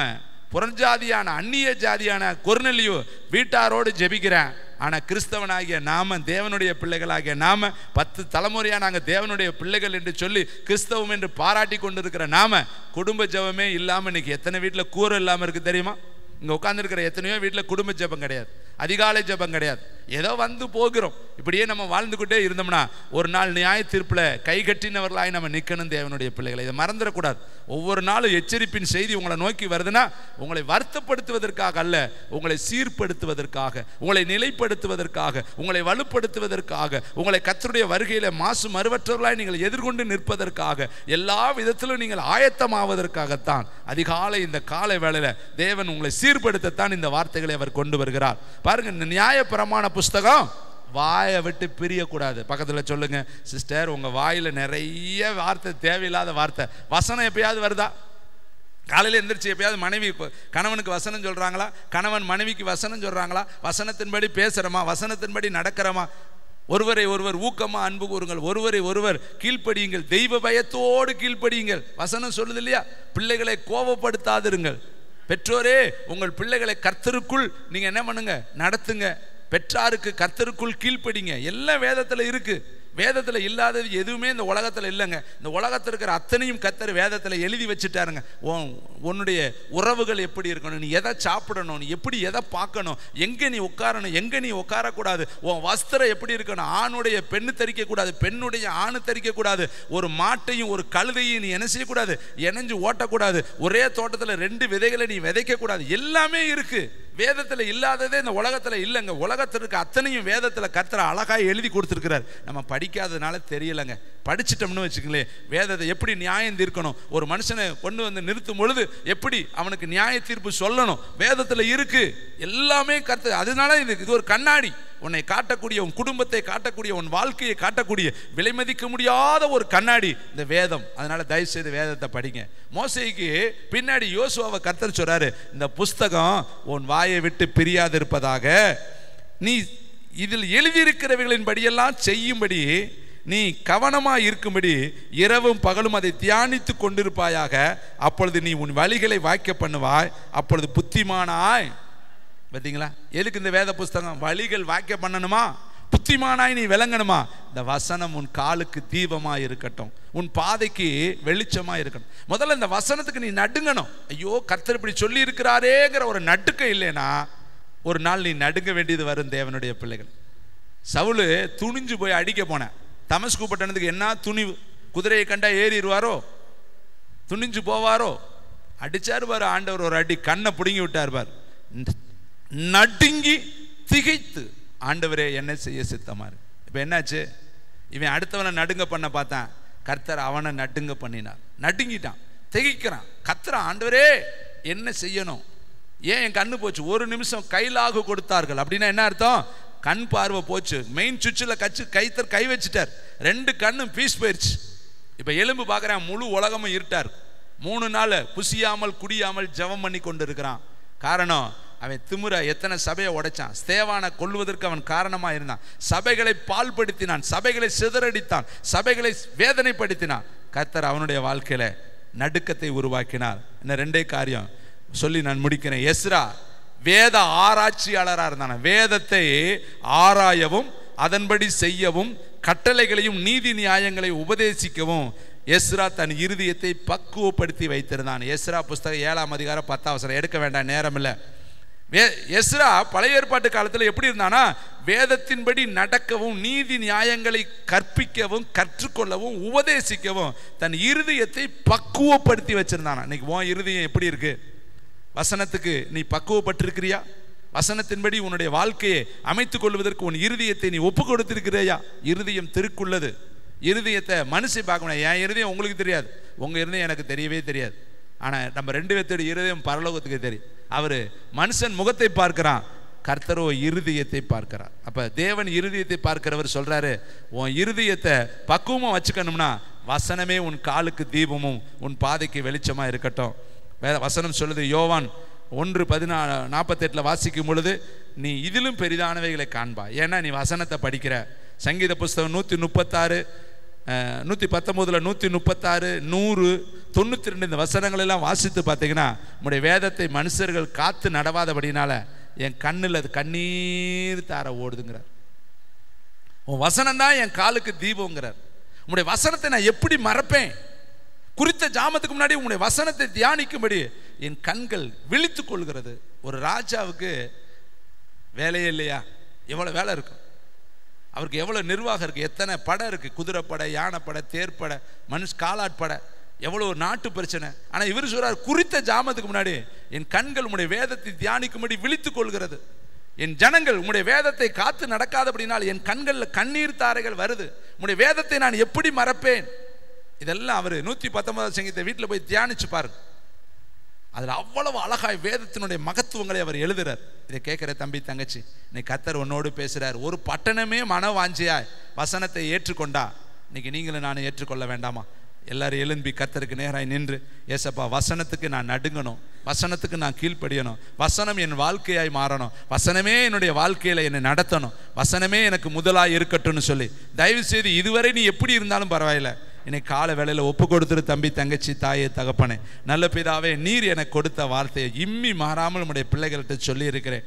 புறஞ்சாதியான அந்நிய ஜாதியான கொர்நேலியு வீட்டாரோடு ஜெபிக்கிறேன். ஆனால் கிறிஸ்தவனாகிய நாம, தேவனுடைய பிள்ளைகளாகிய நாம, 10 தலைமுறையாக நாங்கள் தேவனுடைய பிள்ளைகள் என்று சொல்லி கிறிஸ்தவம் என்று பாராட்டி கொண்டிருக்கிற நாம குடும்ப ஜெபமே இல்லாமல் இன்னைக்கு எத்தனை வீட்டில் கூரை இல்லாமல் இருக்குது தெரியுமா? இங்கே உட்காந்துருக்கிற எத்தனையோ வீட்டில் குடும்ப ஜெபம் கிடையாது, அதிகாலை ஜெபம் கிடையாது. ஏதோ வந்து போகிறோம். இப்படியே நம்ம வாழ்ந்துக்கிட்டே இருந்தோம்னா ஒரு நாள் நியாய தீர்ப்பில் கை கட்டினவர்களாய் நம்ம நிற்கணும். தேவனுடைய பிள்ளைகளை இதை மறந்துடக்கூடாது. ஒவ்வொரு நாளும் எச்சரிப்பின் செய்தி உங்களை நோக்கி வருதுன்னா உங்களை வருத்தப்படுத்துவதற்காக அல்ல, உங்களை சீர்படுத்துவதற்காக, உங்களை நிலைப்படுத்துவதற்காக, உங்களை வலுப்படுத்துவதற்காக, உங்களை கர்த்தருடைய வருகையில் மாசு மறுவற்றவர்களாய் நீங்கள் எதிர்கொண்டு நிற்பதற்காக, எல்லா விதத்திலும் நீங்கள் ஆயத்தமாவதற்காகத்தான் அதிகாலை இந்த காலை வேளையில் தேவன் உங்களை சீர்படுத்தத்தான் இந்த வார்த்தைகளை அவர் கொண்டு வருகிறார். பாருங்க, இந்த நியாயப்பிரமாண புஸ்தகம் வாயை விட்டு பிரியக்கூடாது. பக்கத்தில் சொல்லுங்க, சிஸ்டர் உங்க வாயில நிறைய வார்த்தை, தேவையில்லாத வார்த்தை. வசனம் எப்பயாவது வருதா? காலையில் எந்திரிச்சு எப்பயாவது மனைவி கணவனுக்கு வசனம் சொல்றாங்களா? கணவன் மனைவிக்கு வசனம் சொல்றாங்களா? வசனத்தின்படி பேசுறோமா? வசனத்தின்படி நடக்கிறோமா? ஒருவரை ஒருவர் ஊக்கமா அன்பு கூறுங்கள், ஒருவரை ஒருவர் கீழ்ப்படியுங்கள், தெய்வ பயத்தோடு கீழ்ப்படியுங்கள். வசனம் சொல்லுது இல்லையா? பிள்ளைகளை கோபப்படுத்தாதிருங்கள். பெற்றோரே உங்கள் பிள்ளைகளை கர்த்தருக்குள் நீங்க என்ன பண்ணுங்க, நடத்துங்க. பெற்றாருக்கு கர்த்தருக்குள் கீழ்ப்படிங்க. எல்லாம் வேதத்தில் இருக்கு. வேதத்தில் இல்லாதது எதுவுமே இந்த உலகத்தில் இல்லைங்க. இந்த உலகத்தில் இருக்கிற அத்தனையும் கர்த்தர் வேதத்தில் எழுதி வச்சுட்டாருங்க. உன்னுடைய உறவுகள் எப்படி இருக்கணும், நீ எதை சாப்பிடணும், நீ எப்படி எதை பார்க்கணும், எங்கே நீ உட்காரணும், எங்கே நீ உட்காரக்கூடாது, உன் வஸ்திரம் எப்படி இருக்கணும், ஆணுடைய பெண்ணு தரிக்கக்கூடாது, பெண்ணுடைய ஆணு தரிக்கக்கூடாது, ஒரு மாட்டையும் ஒரு கழுதையும் நீ என்ன செய்யக்கூடாது, இணைஞ்சு ஓட்டக்கூடாது, ஒரே தோட்டத்தில் 2 விதைகளை நீ விதைக்கக்கூடாது. எல்லாமே இருக்கு. வேதத்தில் இல்லாததே இந்த உலகத்தில் இல்லைங்க. உலகத்திற்கு அத்தனையும் வேதத்தில் கர்த்தர் அழகாக எழுதி கொடுத்துருக்கிறார். நம்ம படிக்காததுனால தெரியலைங்க. படிச்சிட்டோம்னு வச்சுக்கங்களேன், வேதத்தை எப்படி நியாயம் தீர்க்கணும், ஒரு மனுஷனை கொண்டு வந்து நிறுத்தும் பொழுது எப்படி அவனுக்கு நியாய தீர்ப்பு சொல்லணும், வேதத்தில் இருக்கு. எல்லாமே கர்த்தர். அதனால இது ஒரு கண்ணாடி, உன்னை காட்டக்கூடிய, உன் குடும்பத்தை காட்டக்கூடிய, உன் வாழ்க்கையை காட்டக்கூடிய விலை மதிக்க முடியாத ஒரு கண்ணாடி இந்த வேதம். அதனால தயவு செய்து வேதத்தை படிங்க. மோசேக்கு பின்னாடி யோசுவாவை கர்த்தர் சொல்றாரு, இந்த புஸ்தகம் உன் வாயை விட்டு பிரியாது இருப்பதாக, நீ இதில் எழுதியிருக்கிறவைகளின் படியெல்லாம் செய்யும்படி நீ கவனமாக இருக்கும்படி இரவும் பகலும் அதை தியானித்து கொண்டிருப்பாயாக. அப்பொழுது நீ உன் வழிகளை வாய்க்க பண்ணுவாய், அப்பொழுது புத்திமானாய். பார்த்தீங்களா? எதுக்கு இந்த வேத புஸ்தகம்? வழிகள் வாய்க்க பண்ணணுமா, புத்திமானாய் நீ விளங்கணுமா. இந்த வசனம் உன் காலுக்கு தீபமாக இருக்கட்டும், உன் பாதைக்கு வெளிச்சமாக இருக்கட்டும். முதல்ல இந்த வசனத்துக்கு நீ நடுங்கணும். ஐயோ கர்த்தர் இப்படி சொல்லி இருக்கிறாரேங்கிற ஒரு நடுக்கம் இல்லைன்னா ஒரு நாள் நீ நடுங்க வேண்டியது வரும். தேவனுடைய பிள்ளைகள் சவுலு துணிஞ்சு போய் அடிக்க போனேன். தமஸ்கு பட்டணத்துக்கு என்ன துணிவு, குதிரையை கண்டா ஏறிடுவாரோ, துணிஞ்சு போவாரோ? அடிச்சாரு பாரு ஆண்டவர், ஒரு அடி கண்ணை பிடுங்கி விட்டார் பார். நடுங்கி திகைத்து, ஆண்டவரே என்ன செய்ய சித்தமாரு. இப்போ என்னாச்சு? இவன் அடுத்தவனை நடுங்க பண்ண பார்த்தான், கர்த்தர் அவனை நடுங்க பண்ணினார். நடுங்கிட்டான், திகைக்கிறான், கர்த்தர் ஆண்டவரே என்ன செய்யணும், ஏன் என் கண்ணு போச்சு? ஒரு நிமிஷம் கைலாகு கொடுத்தார்கள் அப்படின்னா என்ன அர்த்தம்? கண் பார்வை போச்சு. மெயின் சுவிட்சில் கைத்தர் கை வச்சுட்டார், 2 கண்ணும் பீஸ் போயிடுச்சு. இப்போ எலும்பு பார்க்குறான், முழு உலகமும் இருட்டார். 3 நாள் புசியாமல் குடியாமல் ஜெபம் பண்ணி கொண்டு இருக்கிறான். காரணம், அவன் திமுற எத்தனை சபையை உடைச்சான். ஸ்தேவானை கொல்வதற்கு அவன் காரணமாக இருந்தான். சபைகளை பால்படுத்தினான், சபைகளை சிதறடித்தான், சபைகளை வேதனைப்படுத்தினான். கர்த்தர் அவனுடைய வாழ்க்கையில நடுக்கத்தை உருவாக்கினார். இன்னும் 2 காரியம் சொல்லி நான் முடிக்கிறேன். எஸ்ரா வேத ஆராய்ச்சியாளராக இருந்தான். வேதத்தை ஆராயவும் அதன்படி செய்யவும் கட்டளைகளையும் நீதி நியாயங்களை உபதேசிக்கவும் எஸ்ரா தன் இருதயத்தை பக்குவப்படுத்தி வைத்திருந்தான். எஸ்ரா புஸ்தகம் 7ஆம் அதிகாரம் 10ஆம் வசனம். எடுக்க வேண்டாம், நேரம் இல்லை. எஸ்ரா பழைய ஏற்பாட்டு காலத்தில் எப்படி இருந்தானா, வேதத்தின்படி நடக்கவும் நீதி நியாயங்களை கற்பிக்கவும் கற்றுக்கொள்ளவும் உபதேசிக்கவும் தன் இருதயத்தை பக்குவப்படுத்தி வச்சிருந்தானா. இன்னைக்கு உன் இருதயம் எப்படி இருக்கு? வசனத்துக்கு நீ பக்குவப்பட்டிருக்கிறியா? வசனத்தின்படி உன்னுடைய வாழ்க்கையை அமைத்துக் கொள்வதற்கு உன் இருதயத்தை நீ ஒப்பு கொடுத்திருக்கிறியா? இருதயம் திருக்குள்ளது. இருதயத்தை மனுஷன் பார்க்கணும். என் இருதயம் உங்களுக்கு தெரியாது, உங்க இருதயம் எனக்கு தெரியவே தெரியாது. ஆனால் நம்ம 2 பேர்த்தோட இருதயம் பரலோகத்துக்கு தெரியும். அவர் மனுஷன் முகத்தை பார்க்கிறான், கர்த்தரோ இருதயத்தை பார்க்கிறார். அப்போ தேவன் இருதயத்தை பார்க்கிறவர் சொல்றாரு, உன் இருதயத்தை பக்குவமாக வச்சுக்கணும்னா வசனமே உன் காலுக்கு தீபமும் உன் பாதைக்கு வெளிச்சமாக இருக்கட்டும். வசனம் சொல்லுது, யோவான் 1:48 வாசிக்கும் பொழுது, நீ இதிலும் பெரிதானவைகளை காண்பா, ஏன்னா நீ வசனத்தை படிக்கிற. சங்கீத புஸ்தகம் 136, 119, 136, 100, 92 இந்த வசனங்கள் எல்லாம் வாசித்து பார்த்தீங்கன்னா, உங்களுடைய வேதத்தை மனுஷர்கள் காத்து நடவாதபடினால என் கண்ணில் அது கண்ணீர் தார ஓடுதுங்கிறார். உன் வசனம் தான் என் காலுக்கு தீபங்கிறார். உங்களுடைய வசனத்தை நான் எப்படி மறப்பேன்? குறித்த ஜாமத்துக்கு முன்னாடி உங்களுடைய வசனத்தை தியானிக்கும்படி என் கண்கள் விழித்துக் கொள்கிறது. ஒரு ராஜாவுக்கு வேலையே இல்லையா? எவ்வளோ வேலை இருக்கும் அவருக்கு, எவ்வளோ நிர்வாகம் இருக்குது, எத்தனை படை இருக்குது, குதிரைப்படை, யானைப்படை, தேர்ப்படை, காலாட்படை, எவ்வளோ நாட்டு பிரச்சனை. ஆனால் இவர் சொல்றார், குறித்த ஜாமத்துக்கு முன்னாடி என் கண்கள் உங்களுடைய வேதத்தை தியானிக்கும்படி விழித்துக் கொள்கிறது. என் ஜனங்கள் உங்களுடைய வேதத்தை காத்து நடக்காதபடினால் என் கண்களில் கண்ணீர் தாரைகள் வருது. உங்களுடைய வேதத்தை நான் எப்படி மறப்பேன்? இதெல்லாம் அவர் 119 சங்கீதத்தை வீட்டில் போய் தியானிச்சு பாருங்க. அதில் அவ்வளவு அழகாய் வேதத்தினுடைய மகத்துவங்களை அவர் எழுதுறார். இதை கேட்குற தம்பி தங்கச்சி, இன்னைக்கு கர்த்தர் உன்னோடு பேசுகிறார். ஒரு பட்டணமே மன வாஞ்சியாய் வசனத்தை ஏற்றுக்கொண்டா இன்னைக்கு நீங்களும் நானும் ஏற்றுக்கொள்ள வேண்டாமா? எல்லாரும் எழும்பி கர்த்தருக்கு நேராய் நின்று, ஏசப்பா வசனத்துக்கு நான் நடுங்கணும், வசனத்துக்கு நான் கீழ்ப்படியணும், வசனம் என் வாழ்க்கையாய் மாறணும், வசனமே என்னுடைய வாழ்க்கையில் என்னை நடத்தணும், வசனமே எனக்கு முதலாக இருக்கட்டும்னு சொல்லி தயவு செய்து இதுவரை நீ எப்படி இருந்தாலும் பரவாயில்ல, இன்னைக்கு கால வேளையில் ஒப்பு கொடுத்துரு தம்பி தங்கச்சி, தாயே தகப்பனே. நல்ல பிதாவே, நீர் எனக்கு கொடுத்த வார்த்தையை இம்மி மாறாமல் நம்முடைய பிள்ளைகள்கிட்ட சொல்லி இருக்கிறேன்.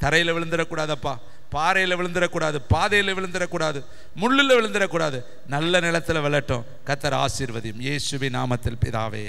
தரையில் விழுந்துடக்கூடாதப்பா, பாறையில் விழுந்துடக்கூடாது, பாதையில் விழுந்துடக்கூடாது, முள்ளில் விழுந்துடக்கூடாது, நல்ல நிலத்தில் விழட்டும். கர்த்தர் ஆசீர்வதியும். இயேசுவின் நாமத்தில் பிதாவே.